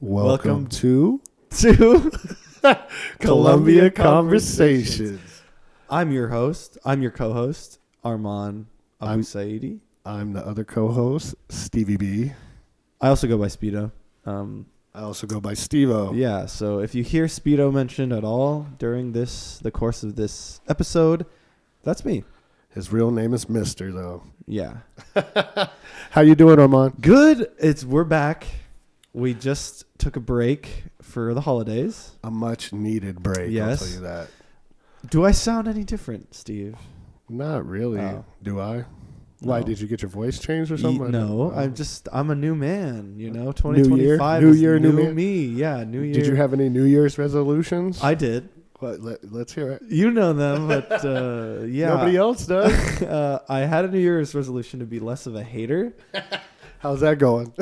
Welcome to Columbia Conversations. I'm your host. I'm your co-host, Arman Abu Saidi. I'm the other co-host, Stevie B. I also go by Speedo. I also go by Steve-O. Yeah, so if you hear Speedo mentioned at all during the course of this episode, that's me. His real name is Mister, though. Yeah. How you doing, Arman? Good. We're back. We just took a break for the holidays. A much-needed break, Yes. I'll tell you that. Do I sound any different, Steve? Not really. Oh. Do I? No. Why, did you get your voice changed or something? No, I'm a new man, 2025 New is year, new new man? me. Yeah, new year. Did you have any New Year's resolutions? I did. Let's hear it. You know them, but yeah. Nobody else does. I had a New Year's resolution to be less of a hater. How's that going?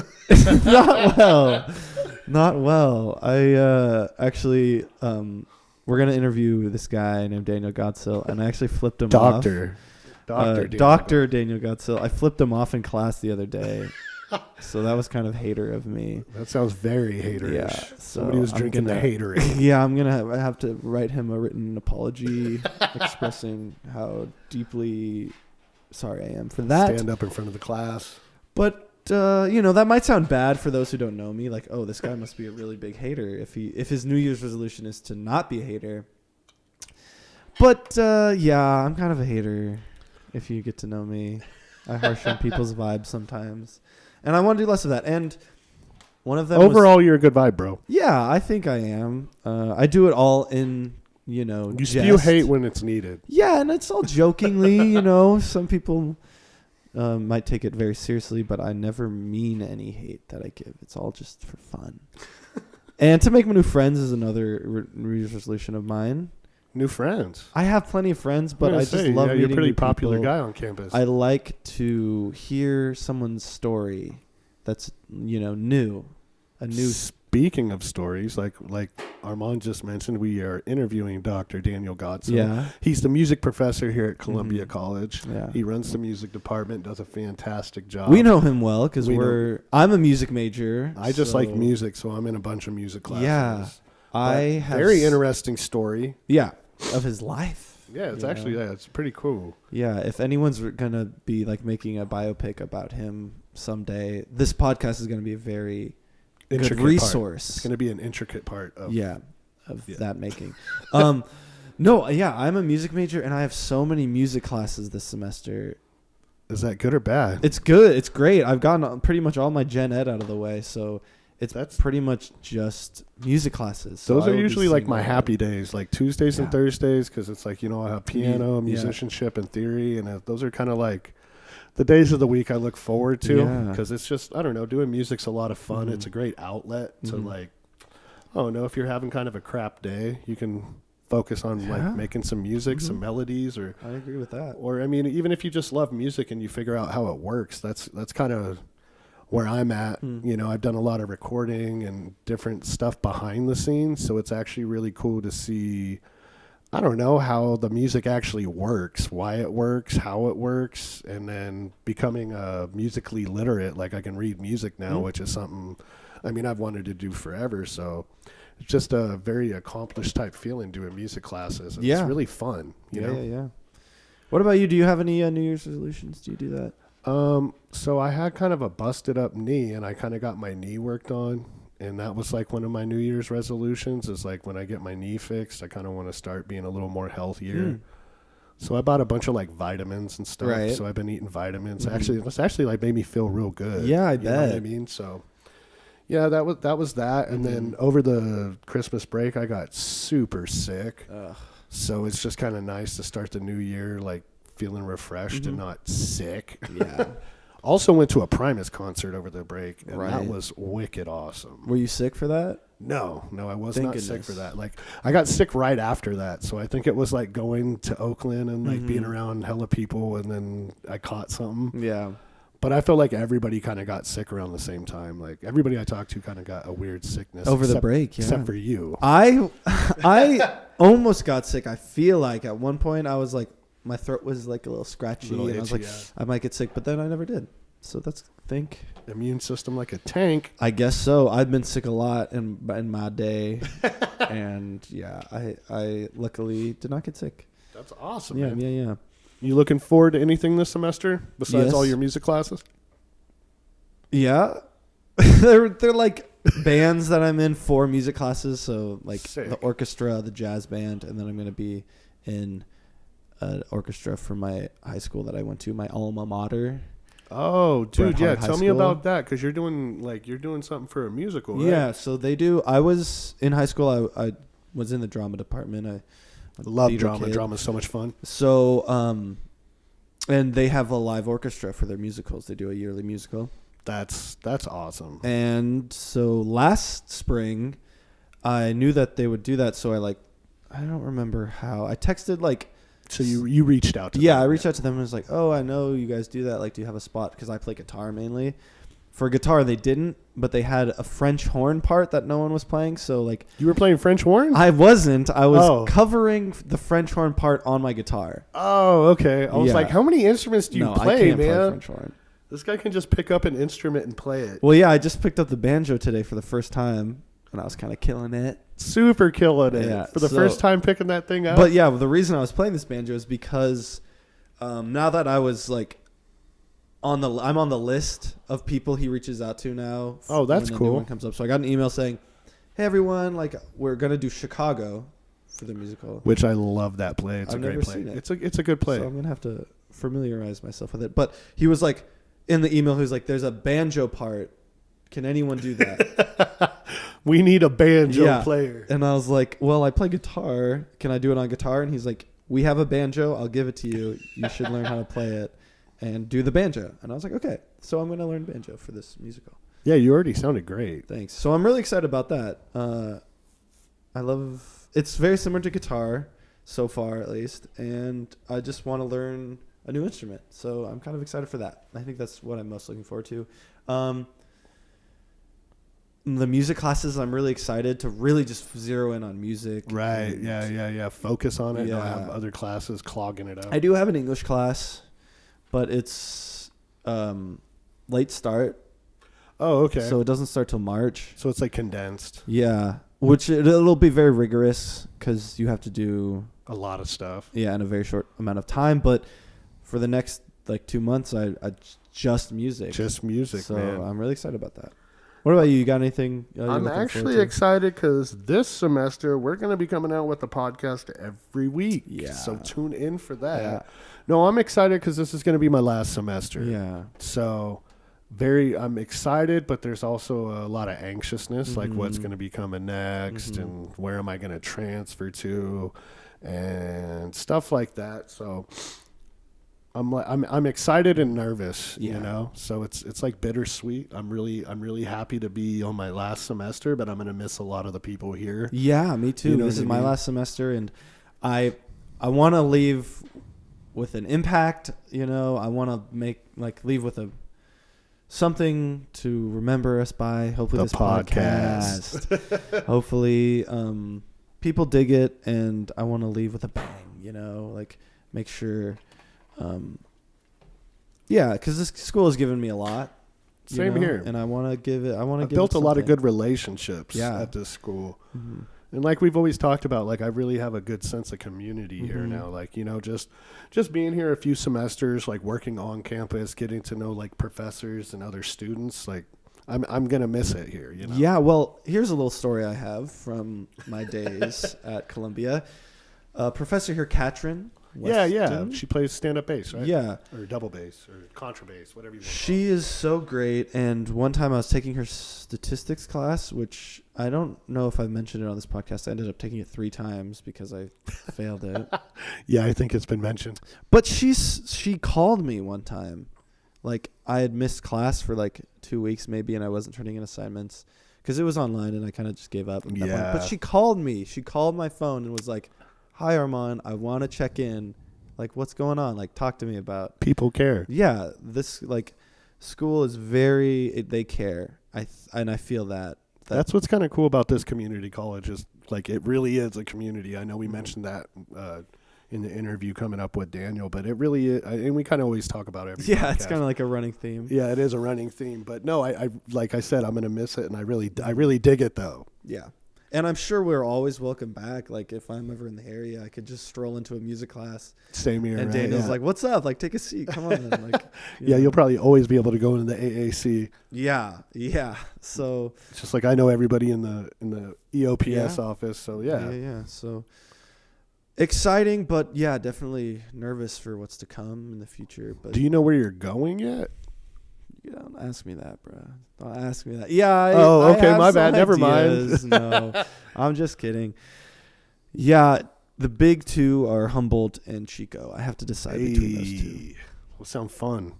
Not well. I actually, we're going to interview this guy named Daniel Godsil, and I actually flipped him off. Dr. Daniel Godsil. I flipped him off in class the other day. So that was kind of hater of me. That sounds very haterish. Yeah, so somebody was drinking the haterade. Yeah, I'm gonna have to write him a written apology expressing how deeply sorry I am for that. Stand up in front of the class. But that might sound bad for those who don't know me. Like, oh, this guy must be a really big hater if his New Year's resolution is to not be a hater. But yeah, I'm kind of a hater. If you get to know me, I harsh on people's vibes sometimes. And I want to do less of that. And one of them overall, you're a good vibe, bro. Yeah, I think I am. I do it all in, You jest. spew hate when it's needed. Yeah, and it's all jokingly, Some people might take it very seriously, but I never mean any hate that I give. It's all just for fun. And to make new friends is another New Year's resolution of mine. New friends. I have plenty of friends, but I just love meeting you're a pretty new popular people. guy on campus. I like to hear someone's story that's, new. Speaking of stories, like Armand just mentioned, we are interviewing Dr. Daniel Godsil. Yeah. He's the music professor here at Columbia College. Yeah. He runs the music department, does a fantastic job. We know him well because I'm a music major. I just like music, so I'm in a bunch of music classes. Yeah. Very interesting story. Yeah. Of his life. Yeah, it's actually, it's pretty cool. Yeah, if anyone's going to be like making a biopic about him someday, this podcast is going to be a very good resource. It's going to be an intricate part of that making. I'm a music major and I have so many music classes this semester. Is that good or bad? It's good. It's great. I've gotten pretty much all my gen ed out of the way, so that's pretty much just music classes. So those are usually like my happy days, like Tuesdays and Thursdays, because it's like, I have piano, musicianship, and theory, and those are kind of like the days of the week I look forward to, because it's just, I don't know, doing music's a lot of fun. It's a great outlet to if you're having kind of a crap day, you can focus on like making some music, some melodies, or I agree with that. Or I mean, even if you just love music and you figure out how it works, that's kind of where I'm at. I've done a lot of recording and different stuff behind the scenes, so it's actually really cool to see, I don't know, how the music actually works, why it works, how it works, and then becoming musically literate. Like I can read music now, which is something, I've wanted to do forever, so it's just a very accomplished type feeling doing music classes. It's really fun, you know? Yeah. What about you? Do you have any New Year's resolutions? Do you do that? So I had kind of a busted up knee, and I kind of got my knee worked on, and that was like one of my New Year's resolutions is like when I get my knee fixed, I kind of want to start being a little more healthier. So I bought a bunch of like vitamins and stuff. Right. So I've been eating vitamins. It's actually like made me feel real good. Yeah, I bet. You know what I mean? So yeah, that was that. And then over the Christmas break, I got super sick. So it's just kind of nice to start the new year like feeling refreshed and not sick. Yeah. Also went to a Primus concert over the break, and that was wicked awesome. Were you sick for that? No, I was not sick for that. Like I got sick right after that, so I think it was like going to Oakland and like being around hella people, and then I caught something. Yeah. But I feel like everybody kind of got sick around the same time. Like everybody I talked to kind of got a weird sickness over the break, except for you. I almost got sick. I feel like at one point I was like, my throat was like a little scratchy, and I was like, I might get sick, but then I never did. So that's immune system like a tank. I guess so. I've been sick a lot in my day, and yeah, I luckily did not get sick. That's awesome. Yeah, man. yeah. You looking forward to anything this semester besides Yes. all your music classes? Yeah, they're like bands that I'm in for music classes. So like Sick. the orchestra, the jazz band, and then I'm gonna be in an orchestra for my high school that I went to, my alma mater. Oh, dude, Bret yeah. Hart High Tell me School. about that because you're doing something for a musical, right? Yeah, so they do. I was in high school. I was in the drama department. I Love drama. Drama's so much fun. So, and they have a live orchestra for their musicals. They do a yearly musical. That's awesome. And so last spring, I knew that they would do that. So I don't remember how. I texted So you reached out to them. Yeah, I reached out to them and was like, oh, I know you guys do that. Like, do you have a spot? Because I play guitar mainly. For guitar, they didn't, but they had a French horn part that no one was playing. So, like... You were playing French horn? I wasn't. I was Oh. covering the French horn part on my guitar. Oh, okay. I was Yeah. like, how many instruments do you No, play, I can't man? play French horn. This guy can just pick up an instrument and play it. Well, yeah, I just picked up the banjo today for the first time, and I was kind of killing it. Super killing it. Yeah, For the so- first time picking that thing up. But yeah, the reason I was playing this banjo is because now that I was like I'm on the list of people he reaches out to now. Oh, that's when the cool. new one comes up. So I got an email saying, "Hey everyone, like we're gonna do Chicago for the musical." Which I love that play. It's I've a great never play. seen it. It's a good play. So I'm gonna have to familiarize myself with it. But he was like, in the email, he was like, "There's a banjo part. Can anyone do that?" We need a banjo Yeah. player. And I was like, "Well, I play guitar. Can I do it on guitar?" And he's like, "We have a banjo. I'll give it to you. You should learn how to play it and do the banjo." And I was like, "Okay." So I'm going to learn banjo for this musical. Yeah, you already sounded great. Thanks. So I'm really excited about that. It's very similar to guitar so far, at least. And I just want to learn a new instrument. So I'm kind of excited for that. I think that's what I'm most looking forward to. The music classes, I'm really excited to really just zero in on music. Right. and- Yeah. Focus on it. Don't Yeah. have other classes clogging it up. I do have an English class, but it's late start. Oh, okay. So it doesn't start till March. So it's like condensed. Yeah, which it'll be very rigorous because you have to do A lot of stuff. in a very short amount of time. But for the next 2 months, I just music. Just music, so man. I'm really excited about that. What about you? You got anything? You're I'm looking actually forward to? excited because this semester we're going to be coming out with the podcast every week. Yeah. So tune in for that. Yeah. No, I'm excited because this is going to be my last semester. Yeah. So I'm excited, but there's also a lot of anxiousness, like what's going to be coming next and where am I going to transfer to and stuff like that. So I'm excited and nervous, Yeah. you know. So it's like bittersweet. I'm really happy to be on my last semester, but I'm gonna miss a lot of the people here. Yeah, me too. You know This what is I my mean? last semester, and I want to leave with an impact. You know, I want to leave with something to remember us by. Hopefully, The this podcast. Hopefully, people dig it, and I want to leave with a bang. You know, make sure. Because this school has given me a lot. Same here. and I want to give it. I've built a lot of good relationships Yeah. at this school. Mm-hmm. And like we've always talked about, like I really have a good sense of community here Mm-hmm. now. Like, you know, just being here a few semesters, like working on campus, getting to know like professors and other students, like I'm gonna miss it here, you know. Yeah, well, here's a little story I have from my days at Columbia. Professor here, Katrin. Yeah. Weston. She plays stand-up bass, right? Yeah. Or double bass or contrabass, whatever you want. She is so great. And one time I was taking her statistics class, which I don't know if I've mentioned it on this podcast. I ended up taking it 3 times because I failed it. Yeah, I think it's been mentioned. But she called me one time. Like, I had missed class for 2 weeks maybe, and I wasn't turning in assignments because it was online, and I kind of just gave up at that point. Yeah. But she called me. She called my phone and was like, "Hi, Armand. I want to check in. What's going on? Talk to me about." People care. Yeah, this school is they care. I feel that. That's what's kind of cool about this community college is like it really is a community. I know we mentioned that in the interview coming up with Daniel, but it really is, and we kind of always talk about every Yeah, it's podcast. kind of like a running theme. Yeah, it is a running theme, but no, I like I said, I'm gonna miss it, and I really dig it though. Yeah. And I'm sure we're always welcome back. Like, if I'm ever in the area, I could just stroll into a music class. Same here, And right? Daniel's Yeah. like, "What's up? Like, take a seat. Come on." Like, Yeah, you'll probably always be able to go into the AAC. Yeah. So It's just like I know everybody in the EOPS office, so yeah. So exciting, but yeah, definitely nervous for what's to come in the future. But Do you know where you're going yet? you don't ask me that, bro. Don't ask me that. Yeah. Oh, I okay, have my some bad. Never mind. ideas. No, I'm just kidding. Yeah, the big two are Humboldt and Chico. I have to decide between those two. Will sound fun.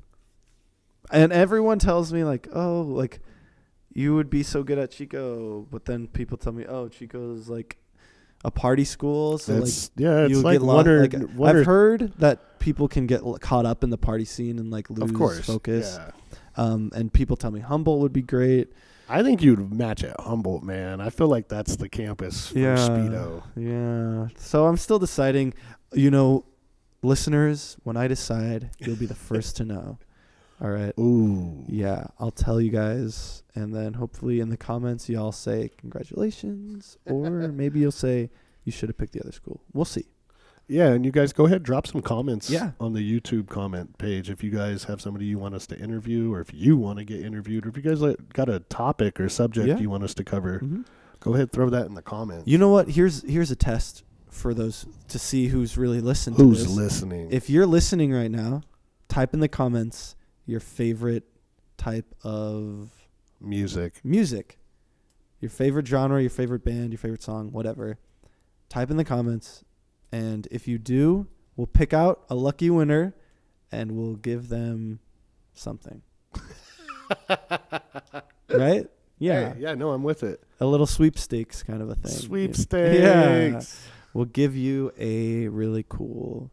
And everyone tells me like, oh, like you would be so good at Chico, but then people tell me, oh, Chico's like a party school, so It's like you'll like get lost. Like, one I've heard that people can get caught up in the party scene and like lose of course focus. Yeah. And people tell me Humboldt would be great. I think you'd match at Humboldt, man. I feel like that's the campus for Speedo. Yeah. So I'm still deciding. You know, listeners, when I decide, you'll be the first to know. All right. Ooh. Yeah, I'll tell you guys, and then hopefully in the comments y'all say congratulations, or maybe you'll say you should have picked the other school. We'll see. Yeah, and you guys go ahead, drop some comments Yeah. on the YouTube comment page if you guys have somebody you want us to interview, or if you want to get interviewed, or if you guys got a topic or subject Yeah. you want us to cover. Mm-hmm. Go ahead, throw that in the comments. You know what? Here's a test for those to see who's really listened Who's to this. listening? If you're listening right now, type in the comments your favorite type of Music. your favorite genre, your favorite band, your favorite song, whatever. Type in the comments, and if you do, we'll pick out a lucky winner and we'll give them something. Right? Yeah. Hey, yeah, no, I'm with it. A little sweepstakes kind of a thing. Sweepstakes. Yeah. We'll give you a really cool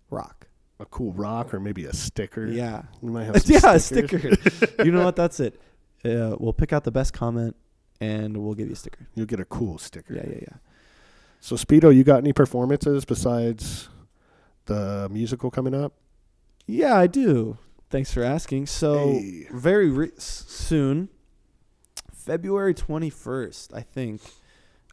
rock. A cool rock or maybe a sticker. Yeah. We might have some Yeah, a stickers. sticker. You know what? That's it. We'll pick out the best comment and we'll give you a sticker. You'll get a cool sticker. Yeah. So, Speedo, you got any performances besides the musical coming up? Yeah, I do. Thanks for asking. So, Hey. very soon, February 21st, I think,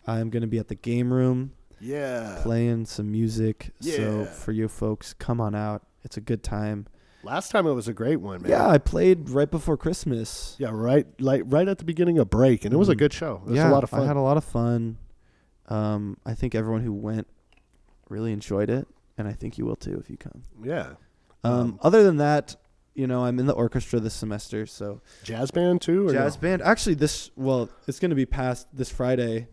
I'm going to be at the game room Yeah. playing some music. So, Yeah. for you folks, come on out. It's a good time. Last time it was a great one, man. Yeah, I played right before Christmas. Yeah, right at the beginning of break, and it was a good show. It was a lot of fun. I had a lot of fun. I think everyone who went really enjoyed it, and I think you will too if you come. Yeah. Other than that, I'm in the orchestra this semester, so Jazz band too? Or jazz no? band. Actually, it's going to be past this Friday.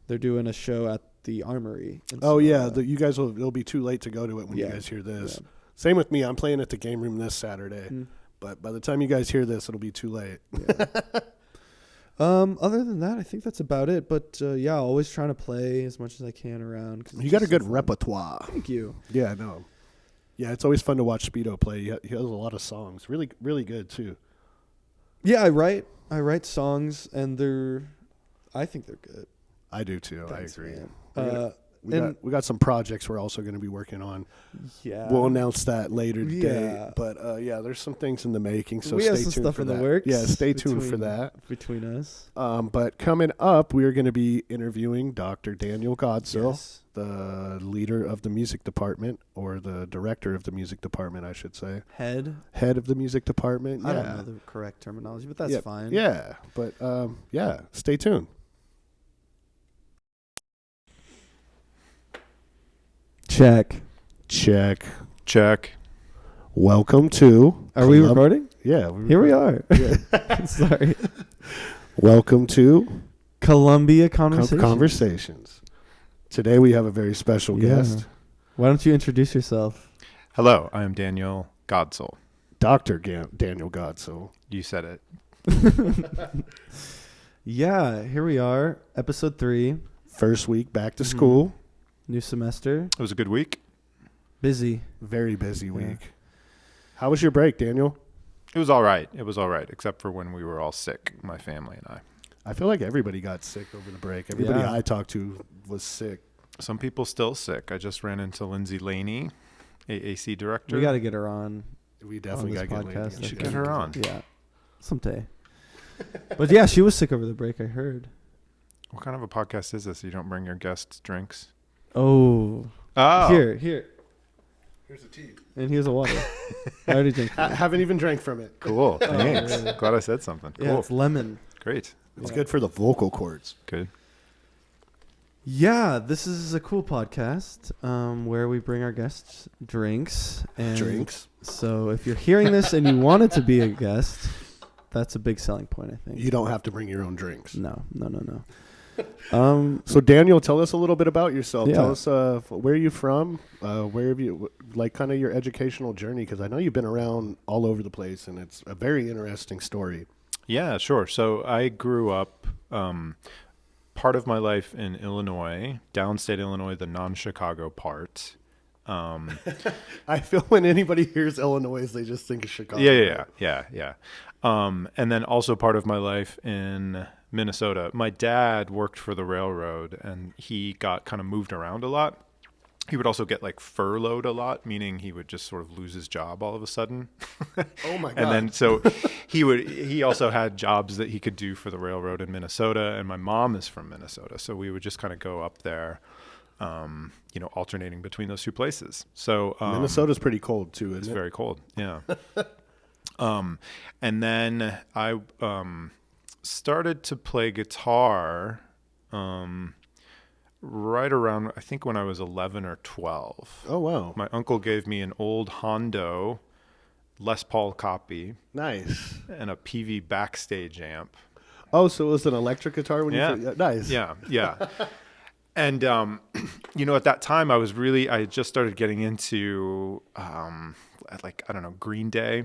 They're doing a show at the Armory. Oh, yeah. You guys it'll be too late to go to it when you Yeah. guys hear this. Yeah. Same with me. I'm playing at the game room this Saturday. Mm. But by the time you guys hear this, it'll be too late. Yeah. Other than that, I think that's about it. But always trying to play as much as I can around. 'Cause You it's got a just good so fun. repertoire. Thank you. Yeah, no. Yeah, it's always fun to watch Speedo play. He has a lot of songs. Really, really good, too. Yeah, I write songs, and I think they're good. I do, too. Thanks, I agree. man. We got some projects we're also going to be working on. Yeah. We'll announce that later today. Yeah. But there's some things in the making, so we stay have tuned some stuff for in that. the works. Yeah, stay tuned for that. Between us. But coming up, we are going to be interviewing Dr. Daniel Godsil, Yes. the leader of the music department, or the director of the music department, I should say. Head Head of the music department. I Yeah. don't know the correct terminology, but that's Yeah, fine. Yeah, but stay tuned. Check. Check. Welcome to. Are we recording? Yeah. Here we are. Yeah. Sorry. Welcome to Columbia Conversations. Conversations. Today we have a very special guest, Why don't you introduce yourself? Hello, I am Daniel Godsil. Dr. Daniel Godsil. You said it. Yeah, here we are. Episode 3. First week back to Mhm. school. New semester. It was a good week. Busy. Very busy Yeah. week. How was your break, Daniel? It was all right. Except for when we were all sick, my family and I. I feel like everybody got sick over the break. Everybody Yeah. I talked to was sick. Some people still sick. I just ran into Lindsay Laney, AAC director. We got to get her on. We definitely this got to get podcast. Lady. You should get her on. Yeah, someday. But yeah, she was sick over the break, I heard. What kind of a podcast is this? You don't bring your guests drinks? Oh. Here. Here's a tea. And here's a water. I already drank. I haven't even drank from it. Cool. Thanks. really? Glad I said something. Yeah, Cool. it's lemon. Great. It's Yeah. good for the vocal cords. Good. Yeah, this is a cool podcast where we bring our guests drinks. And Drinks. So if you're hearing this and you wanted to be a guest, that's a big selling point, I think. You don't have to bring your own drinks. No. So Daniel, tell us a little bit about yourself. Yeah. Tell us where are you from? Where have you, like, kind of your educational journey? Because I know you've been around all over the place, and it's a very interesting story. Yeah, sure. So I grew up part of my life in Illinois, downstate Illinois, the non-Chicago part. I feel when anybody hears Illinois, they just think of Chicago. Yeah. And then also part of my life in Minnesota. My dad worked for the railroad, and he got kind of moved around a lot. He would also get like furloughed a lot, meaning he would just sort of lose his job all of a sudden. Oh my God. And then so he also had jobs that he could do for the railroad in Minnesota, and my mom is from Minnesota. So we would just kind of go up there, alternating between those two places. So Minnesota's pretty cold too, isn't it's it? very cold. Yeah. And then I started to play guitar right around, I think, when I was 11 or 12. Oh, wow. My uncle gave me an old Hondo Les Paul copy Nice. and a PV backstage amp. Oh, so it was an electric guitar when Yeah. you nice. Yeah. And, at that time I had just started getting into, Green Day.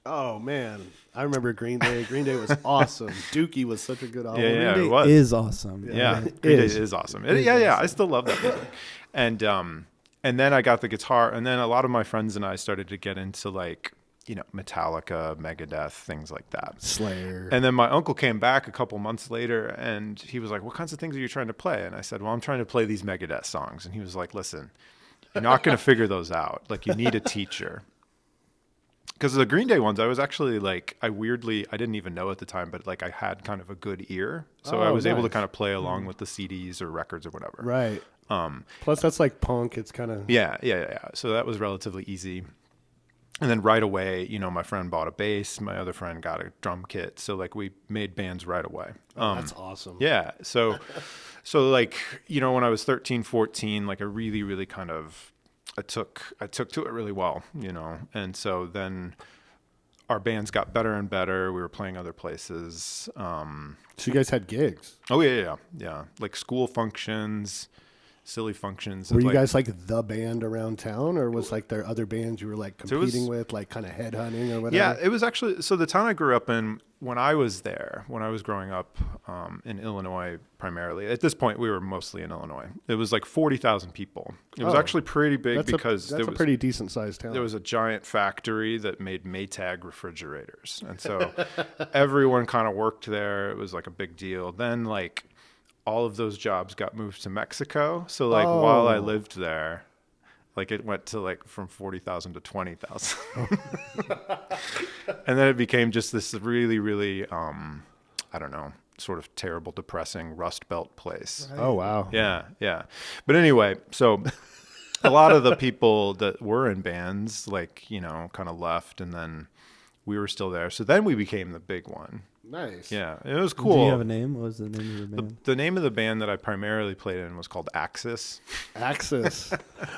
Oh, man. I remember Green Day. Green Day was awesome. Dookie was such a good album. Yeah, Green it Day was. is awesome. Yeah, It Green Day is. is awesome. It is Yeah, awesome. I still love that music. And then I got the guitar, and then a lot of my friends and I started to get into Metallica, Megadeth, things like that. Slayer. And then my uncle came back a couple months later, and he was like, "What kinds of things are you trying to play?" And I said, "Well, I'm trying to play these Megadeth songs." And he was like, "Listen, you're not going to figure those out. Like, you need a teacher." Because the Green Day ones, I was actually I didn't even know at the time, but I had kind of a good ear. So I Oh, was able to nice. kind of play along with the CDs or records or whatever. Right. Plus, that's like punk. It's kind of... Yeah. So that was relatively easy. And then right away, my friend bought a bass. My other friend got a drum kit. So we made bands right away. that's awesome. Yeah. So when I was 13, 14, I really, really kind of... I took to it really well, and so then our bands got better and better. We were playing other places. So you guys had gigs. Oh yeah. Like school functions, silly functions. Were you guys the band around town, or was there other bands you were competing was- with, kind of headhunting or whatever? Yeah, it was actually, so the town I grew up in, when I was growing up in Illinois primarily, at this point we were mostly in Illinois. It was 40,000 people. It was Oh, actually pretty big because that's a pretty decent sized town. there was a giant factory that made Maytag refrigerators. And so everyone kind of worked there. It was a big deal. Then all of those jobs got moved to Mexico. So while I Oh. lived there, it went to from 40,000 to 20,000. And then it became just this really, really, sort of terrible, depressing Rust Belt place. Oh, wow. Yeah. But anyway, so a lot of the people that were in bands, kind of left, and then we were still there. So then we became the big one. Nice. Yeah, it was cool. Do you have a name? What was the name of your band? The name of the band that I primarily played in was called Axis. Axis.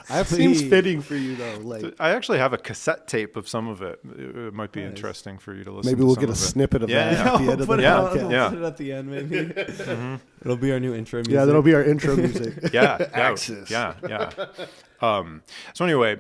That seems Sweet. fitting for you, though. I actually have a cassette tape of some of it. It might be Nice. interesting for you to listen Maybe to we'll some get a of it. snippet of Yeah, that yeah. at the end of the Put it Yeah, out- podcast. yeah. Put it at the end, maybe. It'll be our new intro music. Yeah, that'll be our intro music. Yeah. Axis. Yeah. So anyway,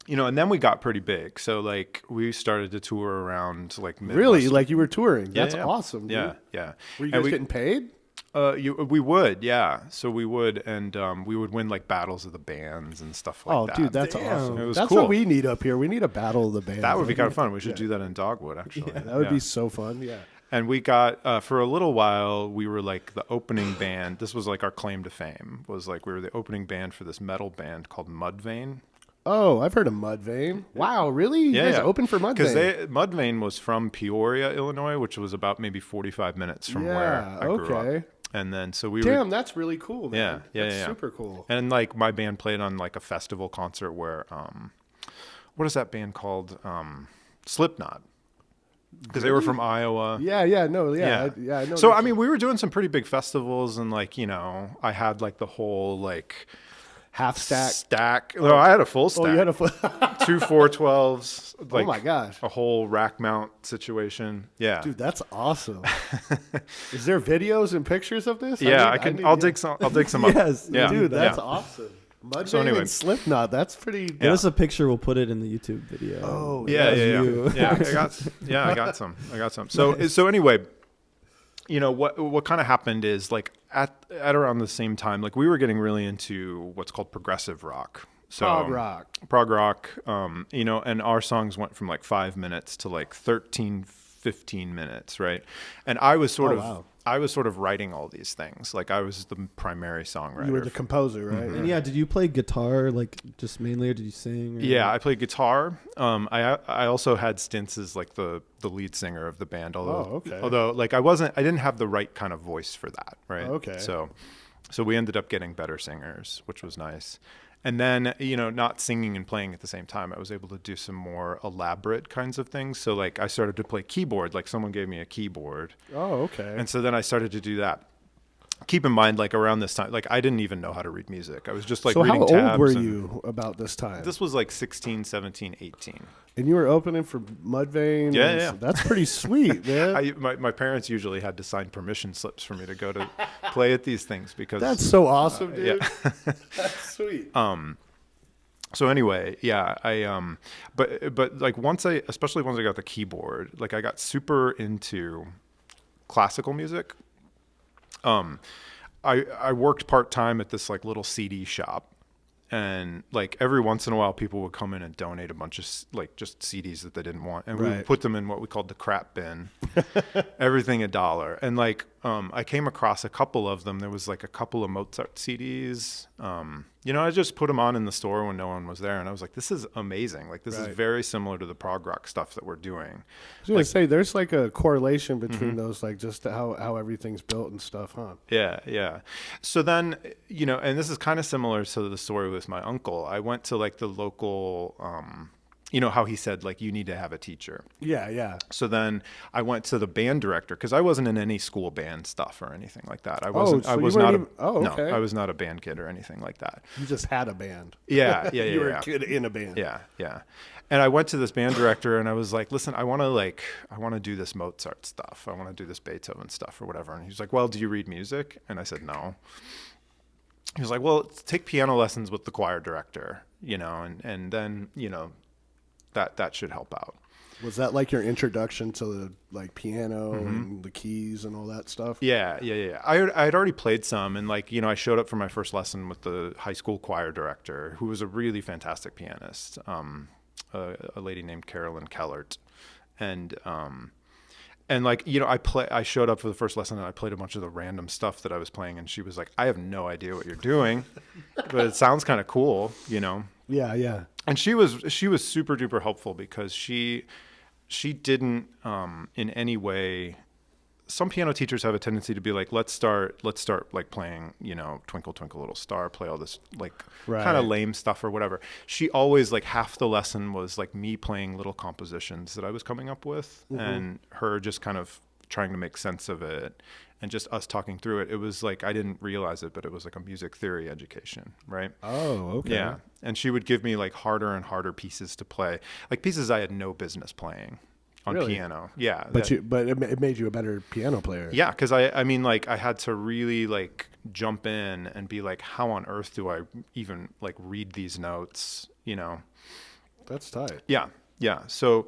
and then we got pretty big. So we started to tour around Really? Midwest. You were touring? Yeah, That's yeah. awesome. Dude. Yeah. Were you And guys getting paid? We would, yeah. So we would, and we would win battles of the bands and stuff like that. Dude, that's Damn. awesome. It was That's cool. what we need up here. We need a battle of the bands. That would be kind of fun. We should do that in Dogwood, actually. That would be so fun. Yeah. And we got, for a little while, we were like the opening band. This was like our claim to fame, was like we were the opening band for this metal band called Mudvayne. Oh, I've heard of Mudvayne. Wow, really? You guys open for Mudvayne? Because Mudvayne was from Peoria, Illinois, which was about maybe 45 minutes from where I grew up. And then so we Damn, that's really cool, man. Yeah, That's super cool. And like my band played on like a festival concert where, what is that band called? Slipknot. Because they were from Iowa. I know. So I mean, we were doing some pretty big festivals, and like I had like the whole like half stack. No, I had a full stack. Oh, you had a full 2 412s. Like, oh my gosh, a whole rack mount situation. Yeah, dude, that's awesome. Is there videos and pictures of this? Yeah, I'll dig some. I'll dig some up. Yes, yeah, dude, that's awesome. Mudvayne and Slipknot, that's pretty. Give us a picture. We'll put it in the YouTube video. Oh, yeah. I got some. So anyway, what kind of happened is like at around the same time, like we were getting really into what's called progressive rock. So prog rock. And our songs went from like 5 minutes to like 13, 15 minutes, right? And I was sort of writing all these things. Like I was the primary songwriter. You were the composer, right? Mm-hmm. And did you play guitar like just mainly, or did you sing? Yeah, I played guitar. I also had stints as like the lead singer of the band. Although like I didn't have the right kind of voice for that, right? Okay. So we ended up getting better singers, which was nice. And then, not singing and playing at the same time, I was able to do some more elaborate kinds of things. So like I started to play keyboard, like someone gave me a keyboard. Oh, okay. And so then I started to do that. Keep in mind, like around this time, like I didn't even know how to read music. I was just like reading tabs. So how old were you about this time? This was like 16, 17, 18. And you were opening for Mudvayne? Yeah. That's pretty sweet, man. My parents usually had to sign permission slips for me to go to play at these things because... That's so awesome, dude. Yeah. That's sweet. So anyway, but like especially once I got the keyboard, like I got super into classical music. I worked part-time at this like little CD shop, and like every once in a while people would come in and donate a bunch of like just CDs that they didn't want, and we would put them in what we called the crap bin. Everything $1. And like I came across a couple of them. There was like a couple of Mozart CDs. I just put them on in the store when no one was there, and I was like, this is amazing. Like this is very similar to the prog rock stuff that we're doing. I was gonna say there's like a correlation between those, like just how everything's built and stuff, huh? Yeah. So then, and this is kind of similar to the story with my uncle. I went to like the local, how he said like you need to have a teacher. Yeah. So then I went to the band director because I wasn't in any school band stuff or anything like that. I was not a band kid or anything like that. You just had a band. Yeah. You were a kid in a band. Yeah. And I went to this band director and I was like, listen, I want to do this Mozart stuff. I want to do this Beethoven stuff or whatever. And he was like, well, do you read music? And I said, no. He was like, well, take piano lessons with the choir director, and then, that should help out. Was that like your introduction to the like piano and the keys and all that stuff? Yeah. I had already played some, and like, I showed up for my first lesson with the high school choir director, who was a really fantastic pianist, a lady named Carolyn Kellert. And like, I showed up for the first lesson and I played a bunch of the random stuff that I was playing, and she was like, I have no idea what you're doing, but it sounds kind of cool, Yeah. And she was super duper helpful because she didn't in any way. Some piano teachers have a tendency to be like, let's start like playing, Twinkle Twinkle Little Star, play all this like kind of lame stuff or whatever. She always like half the lesson was like me playing little compositions that I was coming up with, and her just kind of trying to make sense of it, and just us talking through it. It was like, I didn't realize it, but it was like a music theory education, right? Oh, okay. Yeah. And she would give me like harder and harder pieces to play, like pieces I had no business playing on piano. Yeah. But it made you a better piano player. Yeah. Cause I mean, like I had to really like jump in and be like, how on earth do I even like read these notes, That's tight. Yeah. Yeah. So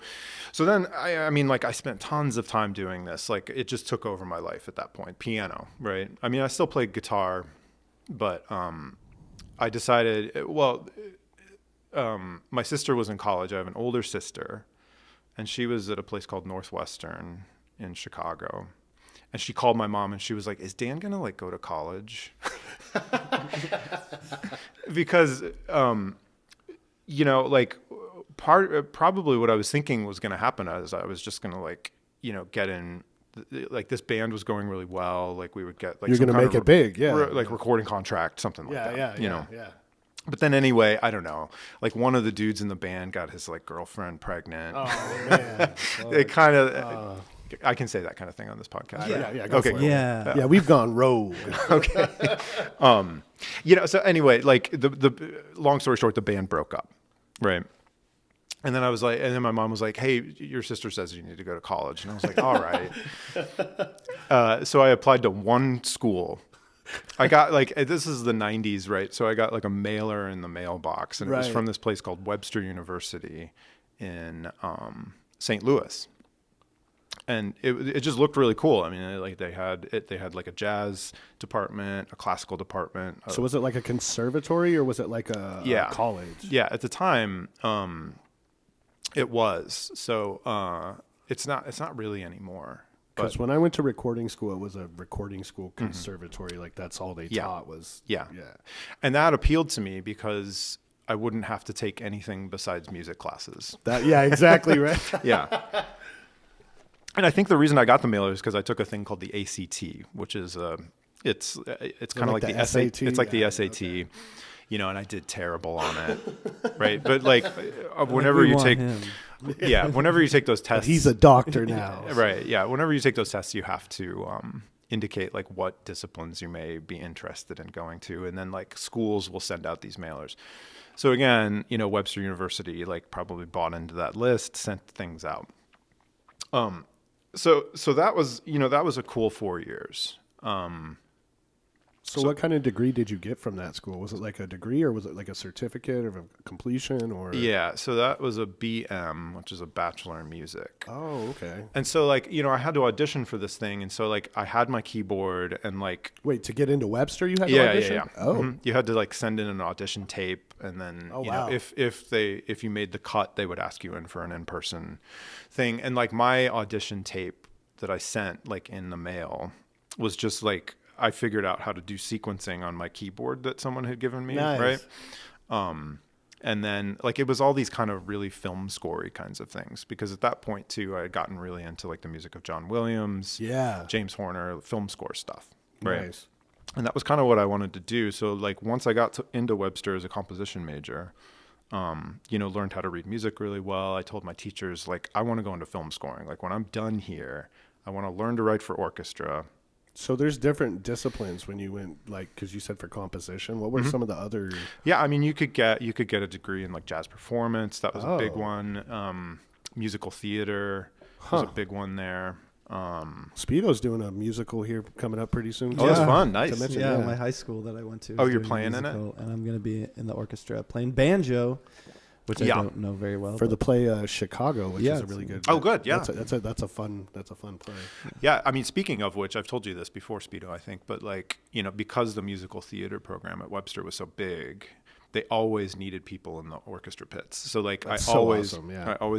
then I mean, like I spent tons of time doing this. Like it just took over my life at that point, piano, right? I mean, I still played guitar, but, I decided, my sister was in college. I have an older sister, and she was at a place called Northwestern in Chicago. And she called my mom and she was like, is Dan going to like go to college? Because, you know, like probably what I was thinking was going to happen is I was just going to like, you know, get in, like this band was going really well. Like we would get like, you're going to make it big. Yeah. Like recording contract, something like that. Yeah. You know? Yeah. But then anyway, I don't know, like one of the dudes in the band got his like girlfriend pregnant. Oh man. It kind of, I can say that kind of thing on this podcast. Yeah. Go Okay. for it. Cool. Yeah. We've gone rogue. Okay. You know, so anyway, like the long story short, the band broke up. Right. And then I was like, and then my mom was like, hey, your sister says you need to go to college. And I was like, all right. So I applied to one school. I got like, this is the 90s, right? So I got like a mailer in the mailbox, and it was from this place called Webster University in St. Louis. And it just looked really cool. I mean, like they had like a jazz department, a classical department. So was it like a conservatory or was it like a college? Yeah, at the time, it was. So it's not really anymore. Because when I went to recording school, it was a recording school conservatory. Like that's all they taught was. Yeah. And that appealed to me because I wouldn't have to take anything besides music classes. Exactly right. Yeah. And I think the reason I got the mailer is because I took a thing called the ACT, which is it's kind of like the SAT. It's like the SAT. Okay. You know, and I did terrible on it, right? But like, whenever you take, whenever you take those tests, but he's a doctor now, right? Yeah, whenever you take those tests, you have to indicate like what disciplines you may be interested in going to, and then like schools will send out these mailers. So again, you know, Webster University like probably bought into that list, sent things out. So that was, you know, that was a cool 4 years. So what kind of degree did you get from that school? Was it like a degree or was it like a certificate of a completion or? Yeah. So that was a BM, which is a bachelor in music. Oh, okay. And so like, you know, I had to audition for this thing. And so like I had my keyboard and like. Wait, to get into Webster you had to audition? Yeah. Oh. Mm-hmm. You had to like send in an audition tape and then, you know, if you made the cut, they would ask you in for an in-person thing. And like my audition tape that I sent like in the mail was just like, I figured out how to do sequencing on my keyboard that someone had given me, right? And then like it was all these kind of really film score-y kinds of things because at that point too, I had gotten really into like the music of John Williams, James Horner, film score stuff, right? Nice. And that was kind of what I wanted to do. So like once I got into Webster as a composition major, you know, learned how to read music really well. I told my teachers like I want to go into film scoring. Like when I'm done here, I want to learn to write for orchestra. So there's different disciplines when you went, like, because you said for composition. What were some of the other? Yeah, I mean, you could get a degree in like jazz performance. That was a big one. Musical theater was a big one there. Speedo's doing a musical here coming up pretty soon. Oh, that's fun. Nice. My high school that I went to. Oh, you're playing in it? And I'm going to be in the orchestra playing banjo. Which I don't know very well. For the play Chicago, which is a really good. Oh, good. Yeah, that's a fun play. Yeah, I mean, speaking of which, I've told you this before, Speedo, I think, but like, you know, because the musical theater program at Webster was so big, they always needed people in the orchestra pits. So like, I always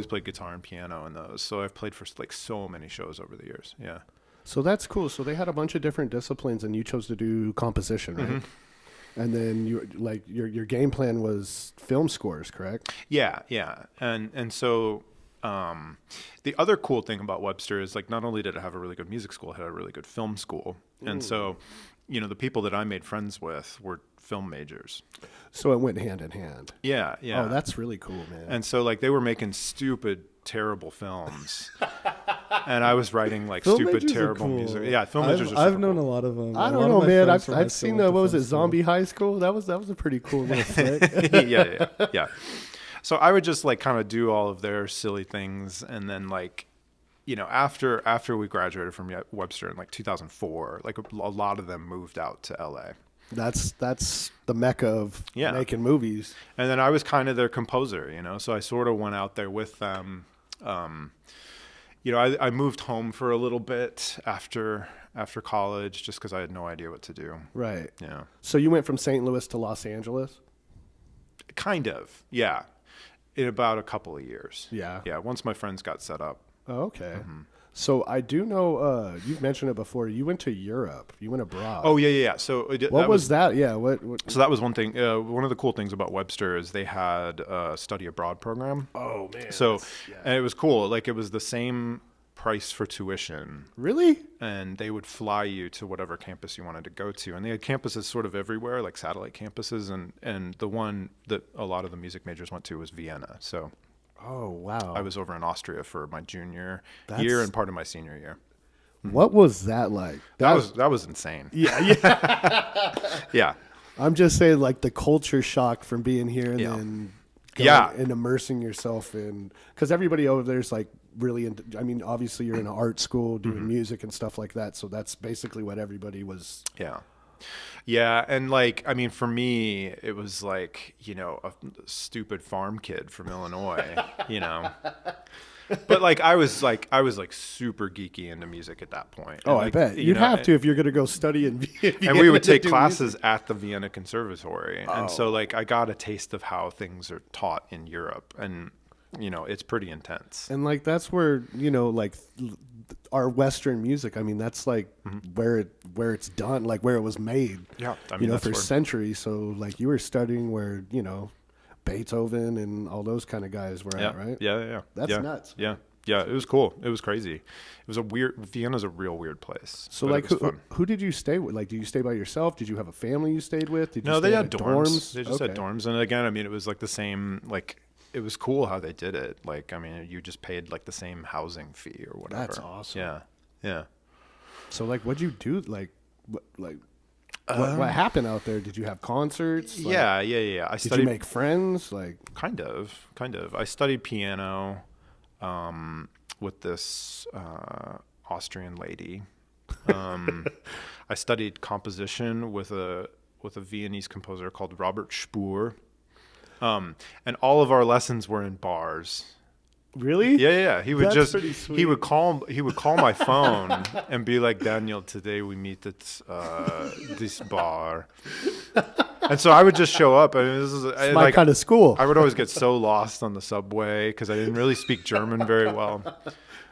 played guitar and piano in those. So I've played for like so many shows over the years. Yeah. So that's cool. So they had a bunch of different disciplines, and you chose to do composition, right? Mm-hmm. And then your game plan was film scores, correct? Yeah. And so the other cool thing about Webster is like not only did it have a really good music school, it had a really good film school. And so, you know, the people that I made friends with were film majors. So it went hand in hand. Yeah. Oh, that's really cool, man. And so like they were making stupid, terrible films. And I was writing like stupid, terrible music. Yeah, film majors are I've known a lot of them. I don't know, man. I've seen what was it, Zombie High School? That was a pretty cool little flick. Yeah. So I would just like kind of do all of their silly things, and then like, you know, after we graduated from Webster in like 2004, like a lot of them moved out to LA. That's the mecca of making movies. And then I was kind of their composer, you know, so I sort of went out there with them. You know, I moved home for a little bit after college just because I had no idea what to do. Right. Yeah. So you went from St. Louis to Los Angeles? Kind of, yeah. In about a couple of years. Yeah. Yeah, once my friends got set up. Oh, okay. Mm-hmm. So I do know you've mentioned it before. You went to Europe. You went abroad. Oh yeah. So What was that? Yeah. What? So that was one thing. One of the cool things about Webster is they had a study abroad program. Oh man. So, and it was cool. Like it was the same price for tuition, Really? and they would fly you to whatever campus you wanted to go to. And they had campuses sort of everywhere, like satellite campuses. And the one that a lot of the music majors went to was Vienna. So Oh wow. I was over in Austria for my junior That's- year and part of my senior year. What was that like? That was insane. Yeah. Yeah. Yeah. I'm just saying, like the culture shock from being here and Yeah. then Yeah. and immersing yourself in, because everybody over there's like really into, I mean, obviously you're in an art school doing music and stuff like that, so that's basically what everybody was. Yeah. Yeah. And like, I mean, for me, it was like, a stupid farm kid from Illinois, but like, I was super geeky into music at that point. Oh, And, I like, bet you'd have to if you're going to go study in Vienna. And we would to take do classes at the Vienna Conservatory. Oh. And so like, I got a taste of how things are taught in Europe, and, it's pretty intense. And like that's where like our Western music. I mean, that's like where it's done, like where it was made. Yeah, I mean, that's for where- centuries. So like you were studying where Beethoven and all those kind of guys were Yeah. at, right? Yeah. That's yeah. nuts. Yeah. Yeah. It was cool. It was crazy. It was Vienna's a real weird place. So but like it was fun. who did you stay with? Like, did you stay by yourself? Did you have a family you stayed with? Did you No, stay they at had a dorms. They just had Okay. dorms. And again, I mean, it was like the same, like, it was cool how they did it. Like, I mean, you just paid like the same housing fee or whatever. That's awesome. Yeah. Yeah. So like, what'd you do? Like, what happened out there? Did you have concerts? Like, Yeah. I Did studied. you make friends? Like, Kind of. I studied piano with this Austrian lady. I studied composition with a Viennese composer called Robert Spoor. And all of our lessons were in bars. really? Yeah. He would That's pretty sweet. he would call my phone and be like, Daniel, today we meet at this bar. And so I would just show up. I mean, this is It's my kind of school. I would always get so lost on the subway because I didn't really speak German very well.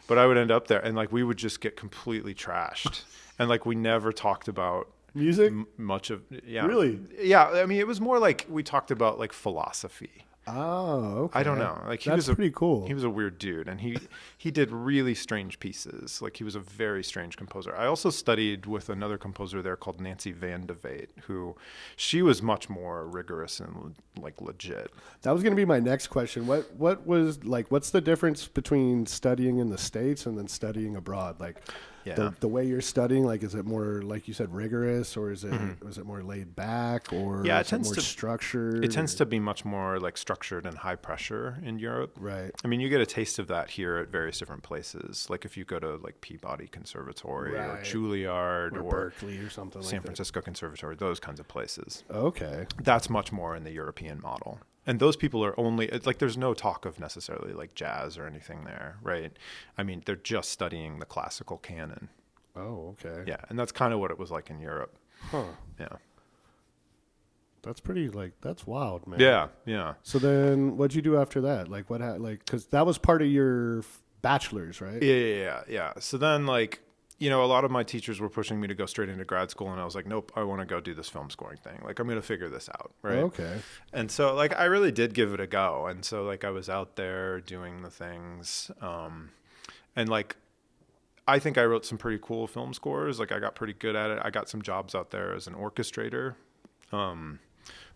But I would end up there, and like we would just get completely trashed, and like we never talked about Music? much of Really? Yeah, I mean, it was more like we talked about like philosophy. Oh, okay. I don't know. Like That's pretty cool. He was a weird dude, and he did really strange pieces. Like he was a very strange composer. I also studied with another composer there called Nancy Van de Veet, who she was much more rigorous and like legit. That was going to be my next question. What was like? What's the difference between studying in the States and then studying abroad? Like, Yeah. the way you're studying, like, is it more like you said rigorous, or is it more laid back, or Yeah, it is tends more to- structured? It tends to be much more like structured and high pressure in Europe. Right. I mean, you get a taste of that here at various different places. Like if you go to like Peabody Conservatory or Right. Juilliard or or Berkeley or something San like Francisco Conservatory, those kinds of places. that. Okay. That's much more in the European model. And those people are only, it's like there's no talk of necessarily like jazz or anything there, right? I mean, they're just studying the classical canon. Oh, okay. Yeah. And that's kind of what it was like in Europe. Huh. Yeah. That's pretty that's wild, man. Yeah. Yeah. So then, what'd you do after that? Like, because that was part of your bachelor's, right? Yeah. So then, like, a lot of my teachers were pushing me to go straight into grad school, and I was like, nope, I want to go do this film scoring thing. Like, I'm going to figure this out, right? Okay. And so, like, I really did give it a go. And so, like, I was out there doing the things. And, like, I think I wrote some pretty cool film scores. Like, I got pretty good at it. I got some jobs out there as an orchestrator,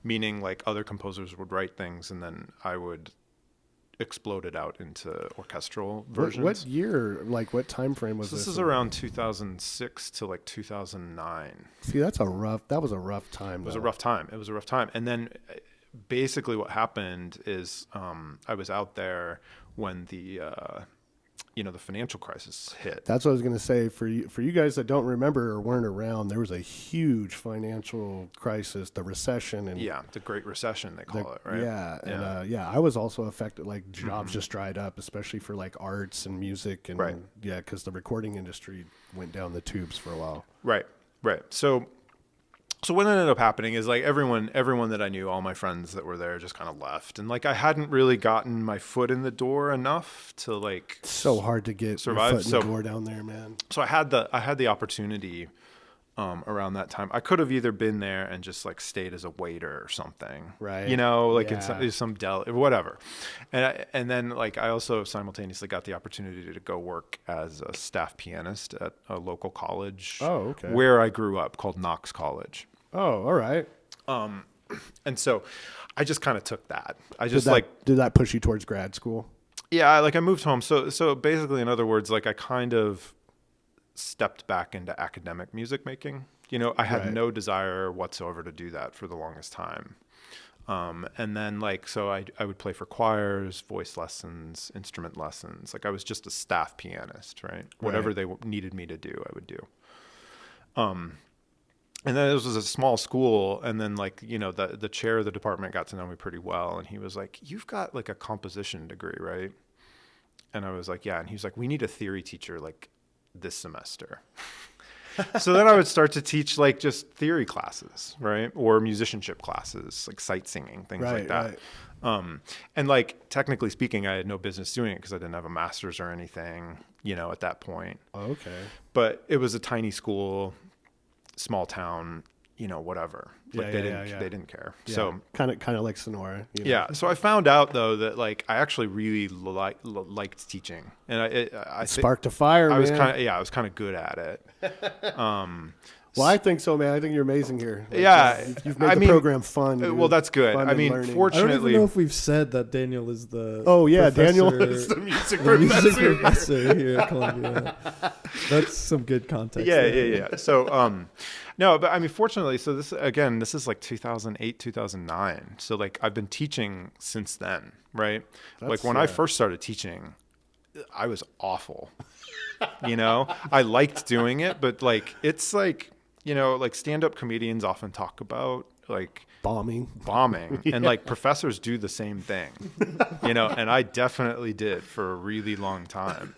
meaning, like, other composers would write things, and then I would explode it out into orchestral versions. What year, like, what time frame was So this? this is around 2006 to, like, 2009. See, that was a rough time. It was a rough time. And then basically what happened is I was out there when the the financial crisis hit. That's what I was going to say. For you guys that don't remember or weren't around, there was a huge financial crisis, the recession, and Yeah, the Great Recession, they call it, right? Yeah, and I was also affected. Like jobs just dried up, especially for like arts and music, and Right. yeah, because the recording industry went down the tubes for a while. Right. So So what ended up happening is like everyone that I knew, all my friends that were there just kind of left. And like I hadn't really gotten my foot in the door enough to like It's so hard to get survive. your foot in the door down there, man. So I had the opportunity around that time. I could have either been there and just like stayed as a waiter or something, Right. You know, like Yeah. in some deli, whatever. And then like I also simultaneously got the opportunity to go work as a staff pianist at a local college. Oh, okay. Where I grew up, called Knox College. Oh, all right. And so I just kind of took that. I Did just did that push you towards grad school? yeah, I moved home. So basically, in other words, like I kind of stepped back into academic music making. You know, I had Right. no desire whatsoever to do that for the longest time. And then like, so I would play for choirs, voice lessons, instrument lessons. Like I was just a staff pianist, right? Whatever they needed me to do, I would do. And then this was a small school, and then like, you know, the chair of the department got to know me pretty well, and he was like, "You've got like a composition degree, right?" And I was like, "Yeah." And he was like, "We need a theory teacher like this semester." So then I would start to teach like just theory classes, right? Or musicianship classes, like sight singing, things like that. Right. And like technically speaking, I had no business doing it because I didn't have a master's or anything, you know, at that point. Okay. But it was a tiny school, small town, you know, whatever. Like they didn't care. Yeah. So kind of like Sonora. You know? yeah. So I found out though that like I actually really liked teaching, and I Sparked a fire. I was man. I was kind of good at it. Well, I think so, man. I think you're amazing here. Like, Yeah, you've made I the mean, program fun. Dude. well, that's good. Fun I and mean, learning. I don't fortunately, even know if we've said that Daniel is the Oh yeah, Daniel professor- is the music the music professor. professor here at Columbia. That's some good context. yeah, there. yeah. So, no, but I mean, fortunately, so this is like 2008, 2009. So like I've been teaching since then, right? Like when I first started teaching, I was awful. You know, I liked doing it, but like it's like, you know, like stand-up comedians often talk about like Bombing. and like professors do the same thing, you know, and I definitely did for a really long time.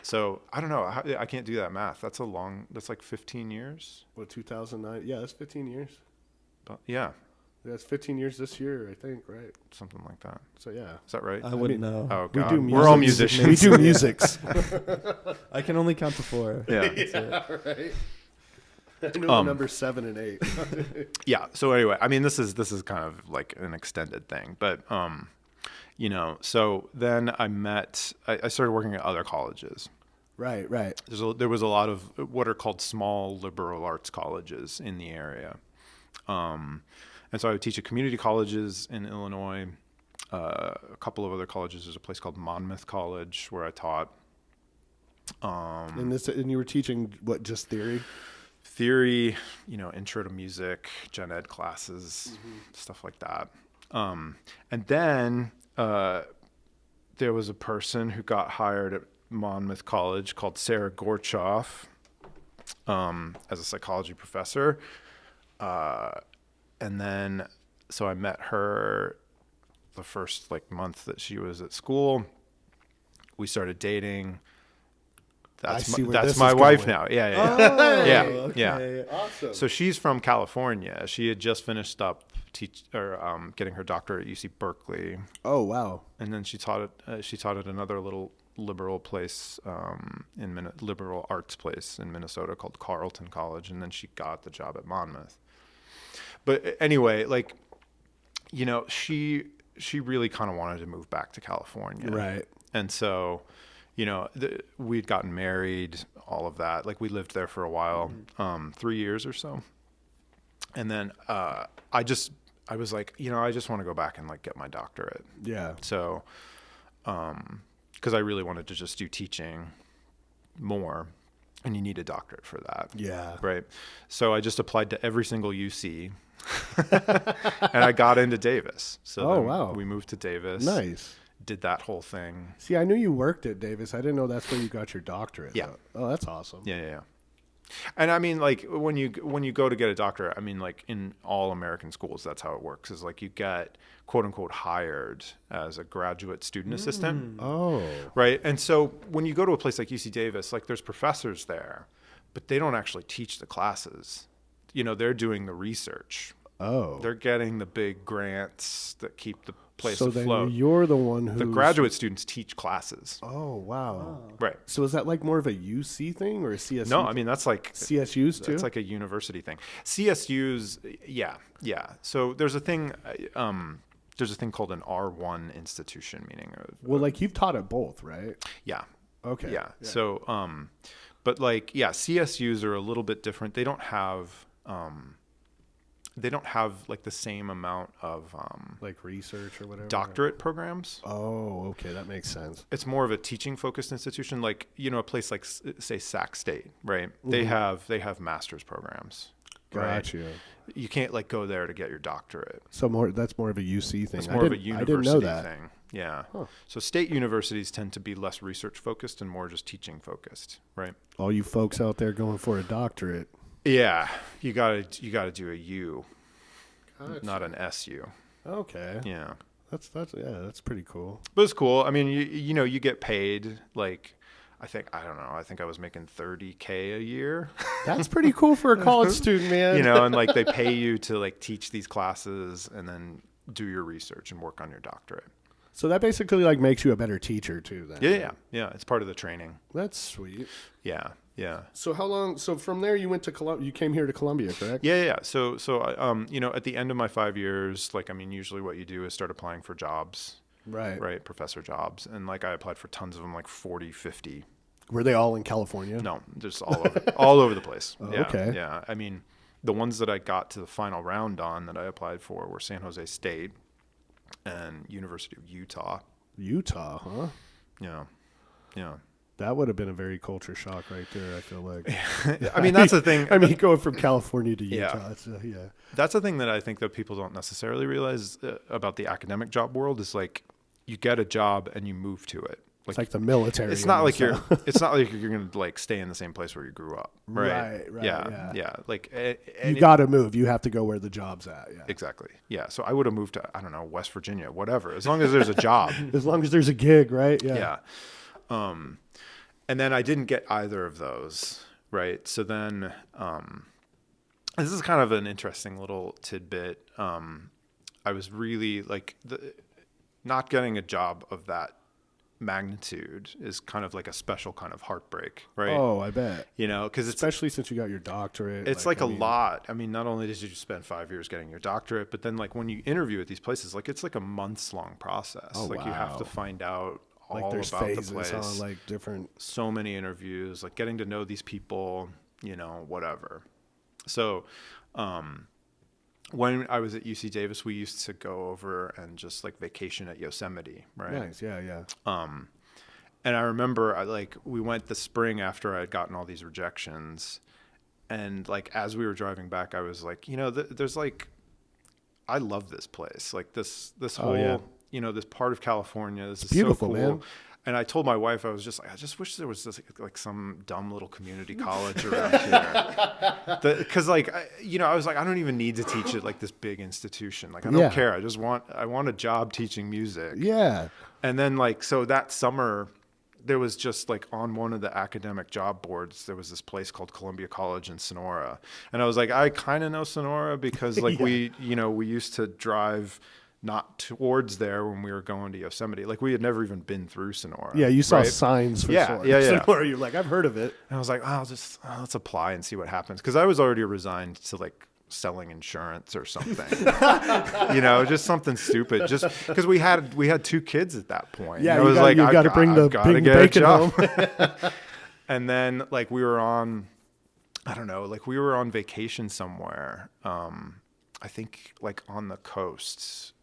So I don't know. I can't do that math. That's like 15 years. What, 2009? Yeah, that's 15 years. But yeah, That's 15 years this year, I think, right? something like that. So yeah. Is that right? I wouldn't know. Oh We God, do we're all music. musicians. We do musics. I can only count to 4. Yeah. right. I know the number 7 and 8. Yeah. So anyway, I mean, this is kind of like an extended thing, but you know, so then I started working at other colleges. right. There was a lot of what are called small liberal arts colleges in the area. And so I would teach at community colleges in Illinois, a couple of other colleges. There's a place called Monmouth College where I taught. And you were teaching what, just theory? Theory, you know, intro to music, gen ed classes, stuff like that. And then there was a person who got hired at Monmouth College called Sarah Gorchoff as a psychology professor. And then, so I met her the first like month that she was at school. We started dating. That's my wife going. now. Yeah. Oh, Yeah, okay. yeah. Awesome. So she's from California. She had just finished up getting her doctorate at UC Berkeley, Oh, wow. and then she taught at another little liberal place liberal arts place in Minnesota called Carleton College, and then she got the job at Monmouth. But anyway, like, you know, she really kind of wanted to move back to California, Right. and so, you know, we'd gotten married, all of that. Like we lived there for a while, 3 years or so. And then I was like, you know, I just want to go back and like get my doctorate. Yeah. So, because I really wanted to just do teaching more, and you need a doctorate for that. Yeah. Right. So I just applied to every single UC, and I got into Davis. So Oh, then wow. we moved to Davis. Nice. Did that whole thing. See, I knew you worked at Davis. I didn't know that's where you got your doctorate. Yeah. though. Oh, that's awesome. Yeah. And I mean, like when you go to get a doctorate, I mean, like in all American schools, that's how it works. Is like you get quote unquote hired as a graduate student assistant, Oh. right? And so when you go to a place like UC Davis, like there's professors there, but they don't actually teach the classes. they're doing the research. Oh. They're getting the big grants that keep the place so then afloat. you're the one who The graduate students teach classes. Oh, wow. Right. So is that like more of a UC thing or a CSU? No, I mean, that's like CSUs too? It's like a university thing. CSUs, yeah. So there's a thing called an R1 institution, meaning well, like you've taught at both, right? yeah. Okay. Yeah. So but like CSUs are a little bit different. They don't have like the same amount of like research or whatever. doctorate programs. Oh, okay, that makes sense. It's more of a teaching focused institution, like a place like say Sac State, right? They have master's programs. Gotcha. Right? You can't like go there to get your doctorate. So that's more of a UC thing. It's more of a university I didn't know that. thing. Yeah. Huh. So state universities tend to be less research focused and more just teaching focused, right? All you folks out there going for a doctorate. Yeah, you gotta do a U, Gotcha. not an SU. Okay. Yeah, That's pretty cool. but it's cool. I mean, you get paid like, I think I was making $30K a year. That's pretty cool for a college student, man. And like they pay you to like teach these classes and then do your research and work on your doctorate. So that basically like makes you a better teacher too then. Yeah. It's part of the training. That's sweet. Yeah. So how long? So from there you went to you came here to Columbia, correct? Yeah. So I, at the end of my 5 years, like, I mean, usually what you do is start applying for jobs, right? Professor jobs. And like, I applied for tons of them, like 40, 50. Were they all in California? No, just all over the place. Oh, Yeah. okay. Yeah. I mean, the ones that I got to the final round on that I applied for were San Jose State and University of Utah. Utah, huh? Yeah. That would have been a very culture shock right there, I feel like. I mean, that's the thing. I mean, going from California to Yeah. Utah. It's, yeah. That's the thing that I think that people don't necessarily realize about the academic job world is like you get a job and you move to it. It's like the military. It's not like almost, you're. huh? It's not like you're gonna like stay in the same place where you grew up, right? Right, Yeah. Like You got to move. You have to go where the job's at. Yeah. exactly. Yeah. So I would have moved to, I don't know, West Virginia, whatever, as long as there's a job. As long as there's a gig, right? Yeah. And then I didn't get either of those, right? So then, this is kind of an interesting little tidbit. I was really like not getting a job of that magnitude is kind of like a special kind of heartbreak, right? Oh, I bet. Because it's Especially since you got your doctorate. it's like a lot. I mean, not only did you spend 5 years getting your doctorate, but then like when you interview at these places, like it's like a months long process. Oh, like you have to wow. find out like all there's about phases, the place. huh? Like different. So many interviews, like getting to know these people, whatever. So, when I was at UC Davis, we used to go over and just like vacation at Yosemite, right? Nice. Yeah. And I remember we went the spring after I had gotten all these rejections. And like, as we were driving back, I was like, there's like, I love this place. Like this whole, this part of California, this is beautiful, so cool. man. And I told my wife, I was just like, I just wish there was this, like some dumb little community college around here. Because I was like, I don't even need to teach at like this big institution. Like, I don't care. I want a job teaching music. Yeah. And then so that summer, there was just like on one of the academic job boards, there was this place called Columbia College in Sonora. And I was like, I kind of know Sonora because like we used to drive not towards there when we were going to Yosemite. Like we had never even been through Sonora. Yeah, you saw right? signs for Yeah. Sonora. You're like, I've heard of it. And I was like, let's apply and see what happens. Because I was already resigned to like selling insurance or something. Just something stupid. Just because we had 2 kids at that point. Yeah, I was like, you got to bring the big bacon home. And then like we were on vacation somewhere. I think like on the coasts.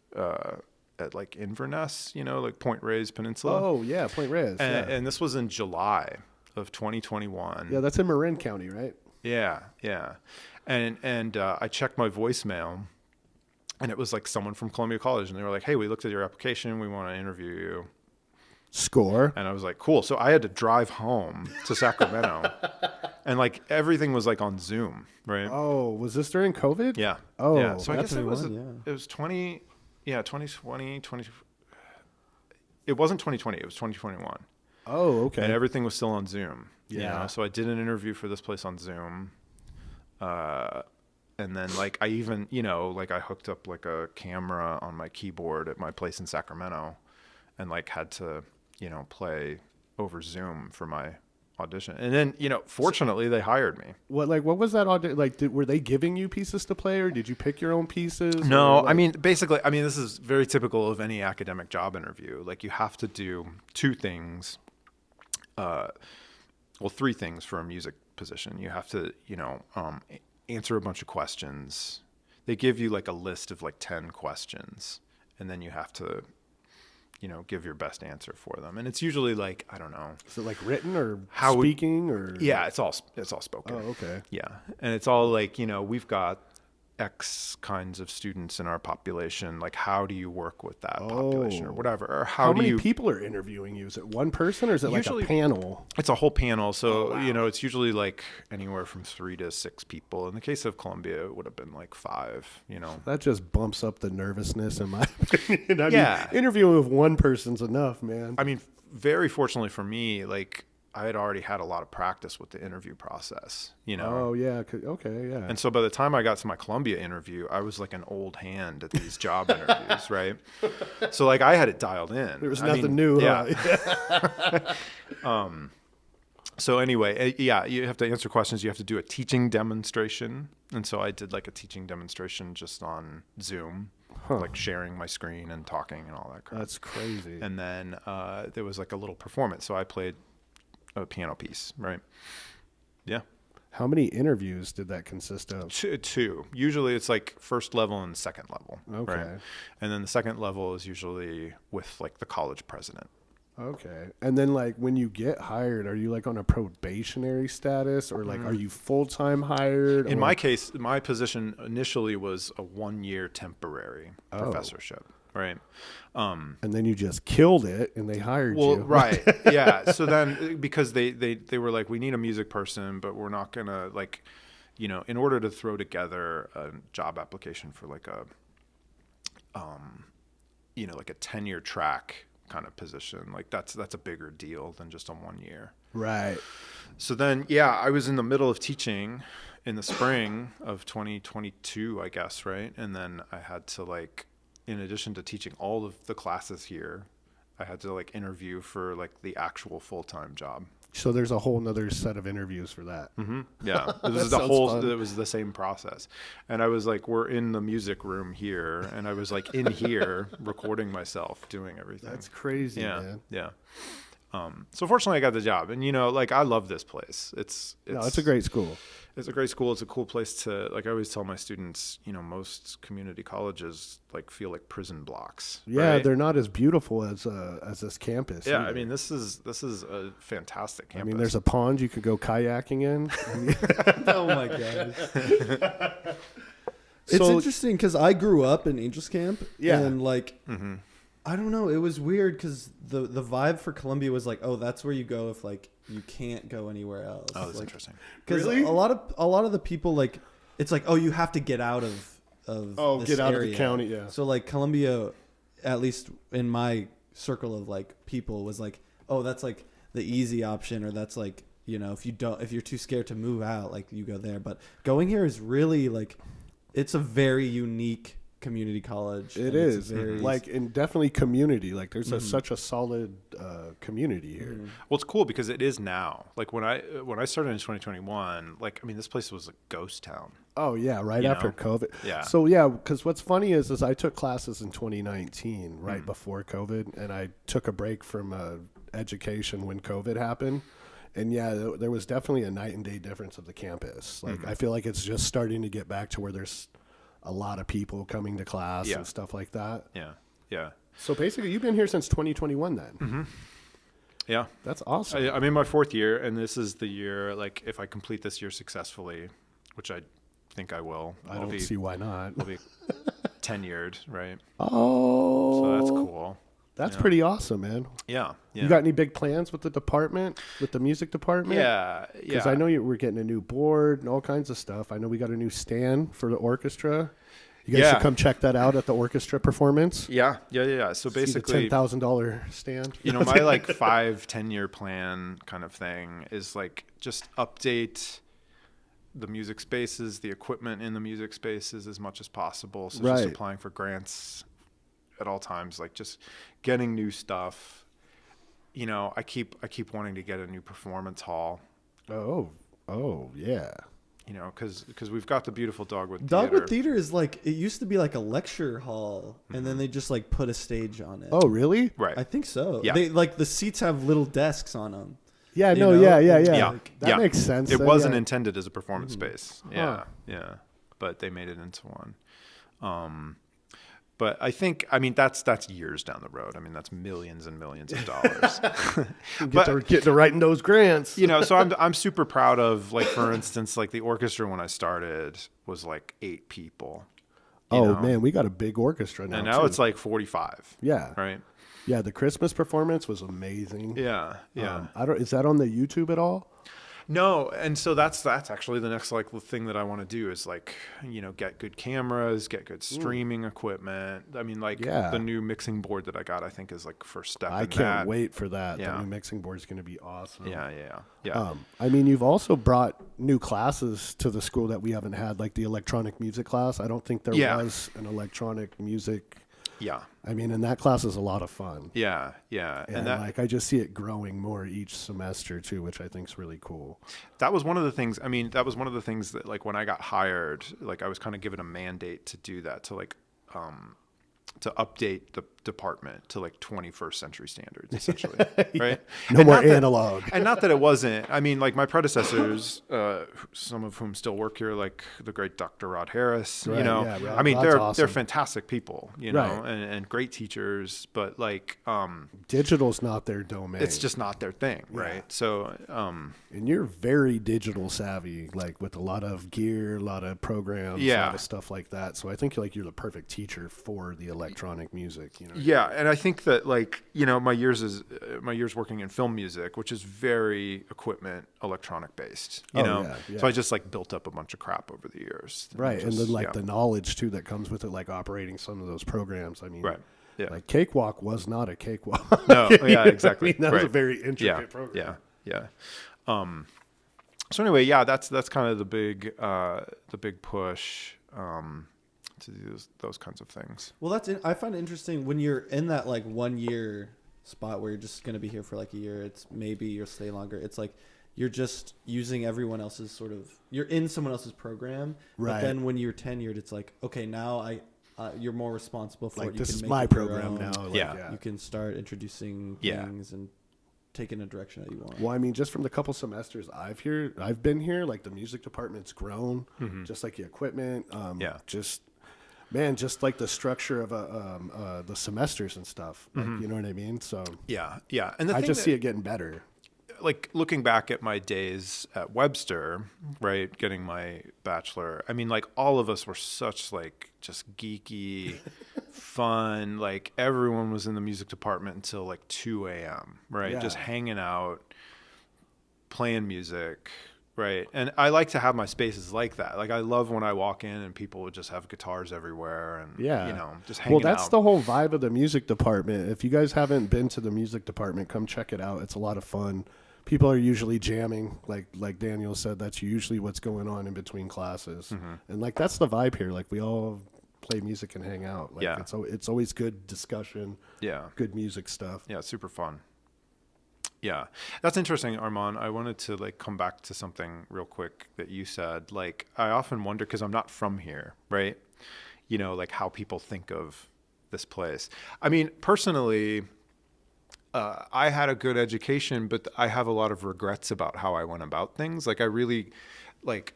At like Inverness, like Point Reyes Peninsula. Oh yeah, Point Reyes. And this was in July of 2021. Yeah, that's in Marin County, right? Yeah. And I checked my voicemail, and it was like someone from Columbia College, and they were like, "Hey, we looked at your application. We want to interview you." Score. And I was like, "Cool." So I had to drive home to Sacramento, and like everything was like on Zoom, right? Oh, was this during COVID? Yeah. Oh, yeah. So I guess it was 2020. It wasn't 2020. It was 2021. Oh, okay. And everything was still on Zoom. Yeah. So I did an interview for this place on Zoom. And then like I even, like I hooked up like a camera on my keyboard at my place in Sacramento and like had to, play over Zoom for my audition. And then, fortunately they hired me. What was that audition? Like, were they giving you pieces to play, or did you pick your own pieces? No, or, like... I mean, basically, this is very typical of any academic job interview. Like you have to do two things. Three things for a music position. You have to, answer a bunch of questions. They give you like a list of like 10 questions, and then you have to, give your best answer for them. And it's usually like, I don't know. Is it like written or speaking or? Yeah, it's all spoken. Oh, okay. Yeah. And it's all like, we've got X kinds of students in our population. Like, how do you work with that population or whatever? Or how many people are interviewing you? Is it one person or is it usually, like a panel? It's a whole panel. So, it's usually like anywhere from 3 to 6 people. In the case of Columbia, it would have been like 5, That just bumps up the nervousness in my opinion. I mean, interviewing with one person's enough, man. I mean, very fortunately for me, like, I had already had a lot of practice with the interview process, Oh, yeah. Okay, yeah. And so by the time I got to my Columbia interview, I was like an old hand at these job interviews, right? So, like, I had it dialed in. There was nothing new. Yeah. Huh? So anyway, you have to answer questions. You have to do a teaching demonstration. And so I did like a teaching demonstration just on Zoom, like sharing my screen and talking and all that crap. That's crazy. And then there was like a little performance. So I played a piano piece, right? Yeah. How many interviews did that consist of? Two. Usually it's like first level and second level. Okay. Right? And then the second level is usually with like the college president. Okay. And then like when you get hired, are you like on a probationary status or like are you full-time hired? In my case, my position initially was a 1-year temporary professorship. Right. And then you just killed it and they hired you. Well, right. Yeah. So then because they were like, we need a music person, but we're not going to like, in order to throw together a job application for like a, like a tenure track kind of position, like that's a bigger deal than just a 1 year. Right. So then, I was in the middle of teaching in the spring of 2022, I guess. Right. And then I had to like, in addition to teaching all of the classes here, I had to like interview for like the actual full-time job. So there's a whole nother set of interviews for that. Mm-hmm. Yeah. It was it was the same process. And I was like, we're in the music room here. And I was like in here recording myself doing everything. That's crazy, man. Yeah. So fortunately I got the job, and like I love this place. It's a great school. It's a great school. It's a cool place to, like, I always tell my students, most community colleges like feel like prison blocks. Yeah, right? they're not as beautiful as this campus. Yeah, either. I mean, this is a fantastic campus. I mean, there's a pond you could go kayaking in. Oh my god. It's interesting because I grew up in Angels Camp. Yeah. And like, I don't know. It was weird because the vibe for Columbia was like, oh, that's where you go if like you can't go anywhere else. Oh, that's like, interesting. Because really? a lot of the people like, it's like, oh, you have to get out of this get out area. of the county. Yeah. So like Columbia, at least in my circle of like people, was like, oh, that's like the easy option, or that's like, if you're too scared to move out, like you go there. But going here is really like, it's a very unique community college. It is like, and definitely community. Like there's such a solid community here. Well, it's cool because it is now. Like when I started in 2021, like, I mean, this place was a ghost town. Oh yeah, right after COVID. Yeah. So yeah, because what's funny is I took classes in 2019, right before COVID, and I took a break from education when COVID happened. And yeah, there was definitely a night and day difference of the campus. Like I feel like it's just starting to get back to where there's a lot of people coming to class and stuff like that. Yeah. Yeah. So basically, you've been here since 2021 then. Mm-hmm. Yeah. That's awesome. I'm in my 4th year, and this is the year, like, if I complete this year successfully, which I think I will. I don't see why not. We'll be tenured, right? Oh. So that's cool. That's pretty awesome, man. Yeah. You got any big plans with the department, with the music department? Yeah. Because I know we're getting a new board and all kinds of stuff. I know we got a new stand for the orchestra. You guys should come check that out at the orchestra performance. Yeah. So basically, the $10,000 stand. My like 5-10 year plan kind of thing is like just update the music spaces, the equipment in the music spaces as much as possible. So Right. just applying for grants at all times, like just getting new stuff. You know, I keep wanting to get a new performance hall. Oh, yeah. You know, because we've got the beautiful Dogwood Theater. Dogwood Theater is like, it used to be like a lecture hall, and then they just like put a stage on it. Oh, really? Right. I think so. Yeah. They like the seats have little desks on them. Yeah, You no, know? yeah. Yeah. That makes sense. It then, wasn't yeah. intended as a performance space. Yeah, Huh. yeah. But they made it into one. But I think, I mean, that's years down the road. I mean, that's millions and millions of dollars. Get to writing those grants. You know, so I'm super proud of, like, for instance, like the orchestra when I started was like 8 people. you know? Man, we got a big orchestra now. And now too. it's like 45. Yeah. Right. Yeah, the Christmas performance was amazing. Yeah. Yeah. Is that on the YouTube at all? No, and so that's actually the next like thing that I want to do is like, you know, get good cameras, get good streaming equipment. I mean, like the new mixing board that I got, I think is like first step. I in can't that. wait for that. Yeah. The new mixing board is going to be awesome. Yeah. I mean, you've also brought new classes to the school that we haven't had, like the electronic music class. I don't think there was an electronic music. Yeah. I mean, and that class is a lot of fun. Yeah. And that, like, I just see it growing more each semester too, which I think is really cool. that was one of the things, I mean, that was one of the things that like when I got hired, like I was kind of given a mandate to do that, to like, to update the department to like 21st century standards, essentially, right? No more analog. And not that it wasn't. I mean, like my predecessors, some of whom still work here, like the great Dr. Rod Harris. Right, you know, yeah, Rod- I mean, Rod's they're awesome. fantastic people, you know, Right. and great teachers, but like, Digital's not their domain. it's just not their thing, right? So, And you're very digital savvy, like with a lot of gear, a lot of programs, a lot of stuff like that. So I think like you're the perfect teacher for the electronic music. You know. yeah, and I think that like, you know, my years working in film music, which is very equipment electronic based, you know. Yeah. So I just like built up a bunch of crap over the years. Right, and Just- then like the knowledge too that comes with it, like operating some of those programs. I mean, Right. Yeah. like Cakewalk was not a cakewalk. No, You know yeah, what I exactly. mean? That was a Right. very intricate program. Yeah. So anyway, yeah, that's kind of the big push to do those kinds of things. Well, I find it interesting when you're in that like 1 year spot where you're just going to be here for like a year. It's maybe you'll stay longer. It's like you're just using everyone else's you're in someone else's program. Right. But then when you're tenured, it's like, okay, now you're more responsible for Like it. You this can is make my it your program own. now. Like, Yeah. You can start introducing Yeah. things and taking a direction that you want. Well, I mean, just from the couple semesters I've been here, like the music department's grown, just like the equipment. Just like the structure of the semesters and stuff. Like, you know what I mean? So Yeah. And the I thing just that- see it getting better. like looking back at my days at Webster, right, getting my bachelor, I mean, like all of us were such like just geeky, fun. Like everyone was in the music department until like 2 a.m., right? Yeah. Just hanging out, playing music, right? And I like to have my spaces like that. Like I love when I walk in and people would just have guitars everywhere and, you know, just hanging out. Well, that's the whole vibe of the music department. If you guys haven't been to the music department, come check it out. It's a lot of fun. People are usually jamming, like Daniel said. That's usually what's going on in between classes, and like that's the vibe here. Like we all play music and hang out. Like, Yeah. it's always good discussion. Yeah. Good music stuff. Yeah, super fun. Yeah, that's interesting, Armand. I wanted to like come back to something real quick that you said. Like, I often wonder because I'm not from here, right? You know, like how people think of this place. I mean, personally, I had a good education, but I have a lot of regrets about how I went about things. Like, I really, like,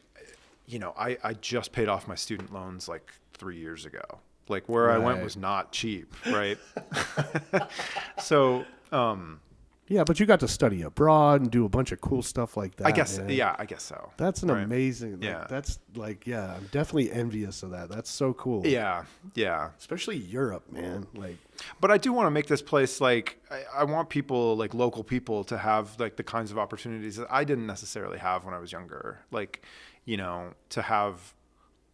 you know, I just paid off my student loans like 3 years ago. Like, where I went Right. was not cheap, right? So. Yeah, but you got to study abroad and do a bunch of cool stuff like that. I guess, man. yeah, I guess so. That's an Right. amazing. Like, Yeah. That's like, yeah, I'm definitely envious of that. That's so cool. Yeah. Especially Europe, man. Like, But I do want to make this place like I want people, like local people, to have like the kinds of opportunities that I didn't necessarily have when I was younger. Like, you know, to have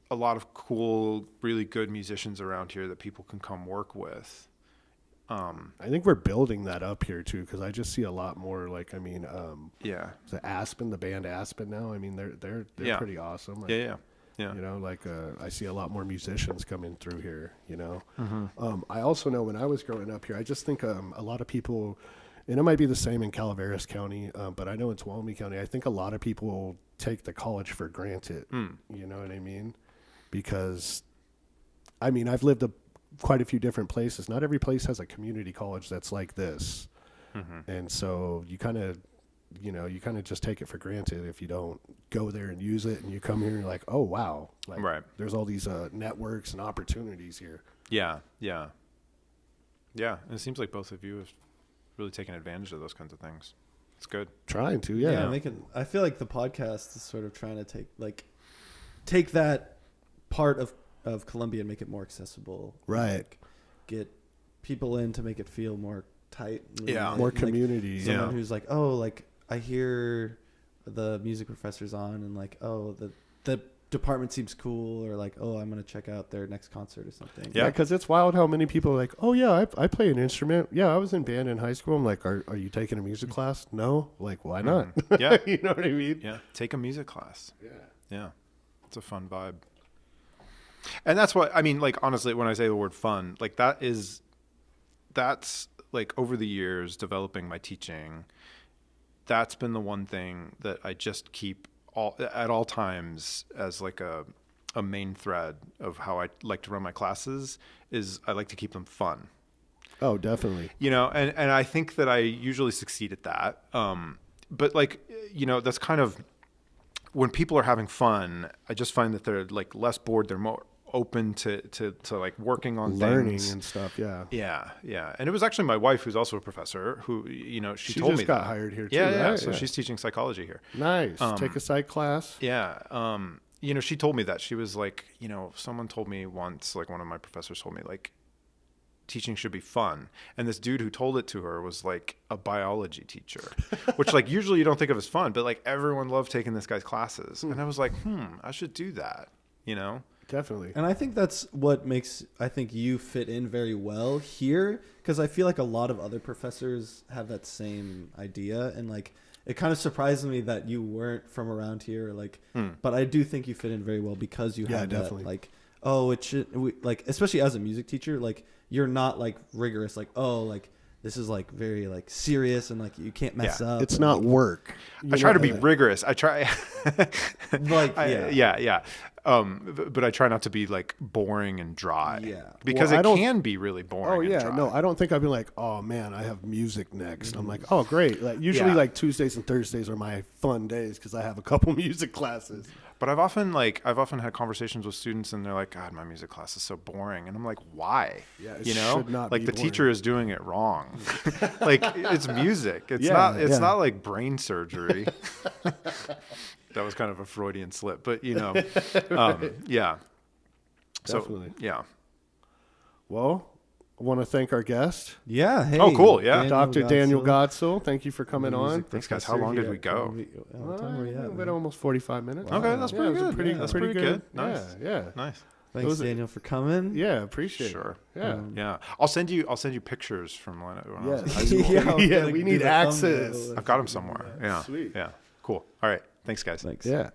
a lot of cool, really good musicians around here that people can come work with. I think we're building that up here too, because I just see a lot more. Like, I mean, Yeah. the band Aspen now. I mean, they're Yeah. pretty awesome. Like, Yeah. Yeah. You know, like I see a lot more musicians coming through here. You know, Mm-hmm. I also know when I was growing up here, I just think a lot of people, and it might be the same in Calaveras County, but I know in Tuolumne County, I think a lot of people take the college for granted. You know what I mean? Because, I mean, I've lived quite a few different places. Not every place has a community college that's like this, and so you kind of just take it for granted if you don't go there and use it, and you come here and you're like, oh wow, like Right. there's all these networks and opportunities here. Yeah. Yeah. Yeah. And it seems like both of you have really taken advantage of those kinds of things. It's good. Trying to, Yeah, I feel like the podcast is sort of trying to take that part of Columbia and make it more accessible. Right. Like, get people in to make it feel more tight. Yeah. More like, community. someone Yeah. who's like, oh, like I hear the music professor's on, and like, oh, the department seems cool, or like, oh, I'm gonna check out their next concert or something. Yeah, because it's wild how many people are like, oh yeah, I play an instrument. Yeah, I was in band in high school. I'm like, are you taking a music class? No. Like, why not? Yeah. You know what I mean? Yeah. Take a music class. Yeah. Yeah. It's a fun vibe. And that's what, I mean, like, honestly, when I say the word fun, like that's like over the years developing my teaching, that's been the one thing that I just keep at all times as like a main thread of how I like to run my classes is I like to keep them fun. Oh, definitely. You know, and I think that I usually succeed at that. But like, you know, that's kind of when people are having fun, I just find that they're like less bored. They're more open to like working on Learning things. and stuff. Yeah. Yeah. Yeah. And it was actually my wife, who's also a professor, who, you know, she told just me got that. hired here too. Yeah. Yeah. Right? So Yeah. she's teaching psychology here. Nice. Take a psych class. Yeah. You know, she told me that. She was like, you know, someone told me once, like one of my professors told me, like, teaching should be fun. And this dude who told it to her was like a biology teacher, which like usually you don't think of as fun, but like everyone loved taking this guy's classes. And I was like, I should do that, you know? Definitely. And I think that's what makes, I think you fit in very well here, because I feel like a lot of other professors have that same idea, and like it kind of surprised me that you weren't from around here, like, but I do think you fit in very well because you have definitely. that, like, oh, it should, like, especially as a music teacher, like you're not like rigorous, like, oh, like this is like very like serious and like you can't mess up. It's and, not like, work. I try to be rigorous. I try. Like, yeah. But I try not to be like boring and dry. Yeah. Because Well, I it don't- can be really boring. Oh and yeah, dry. no, I don't think I'd be like, oh man, I have music next. I'm like, oh great. Like usually Yeah. like Tuesdays and Thursdays are my fun days because I have a couple music classes. But I've often had conversations with students and they're like, God, my music class is so boring. And I'm like, why? Yeah, it you know, should not like be the boring. teacher is doing it wrong. Like it's music. It's Yeah, it's yeah. not like brain surgery. That was kind of a Freudian slip, but you know, yeah. Definitely. So, yeah. Well, I want to thank our guest, Yeah. Hey. Oh, cool, yeah. Dr. Daniel Godsil. Thank you for coming on. Music Thanks, guys. How professor long did here we at go? Columbia. What time are we at, Been man? almost 45 minutes. Okay, that's pretty it was a good. pretty, Yeah, that's pretty pretty good. good. Nice. Yeah. Nice. Thanks, was- Daniel, for coming. Yeah, appreciate Sure. it. Yeah. Yeah. I'll send you pictures from when I was in high Yeah. school. Yeah, Yeah, like, we do need the access. thumbnail. I've got them somewhere. Yeah. Sweet. Yeah. Cool. All right. Thanks, guys. Thanks. Yeah.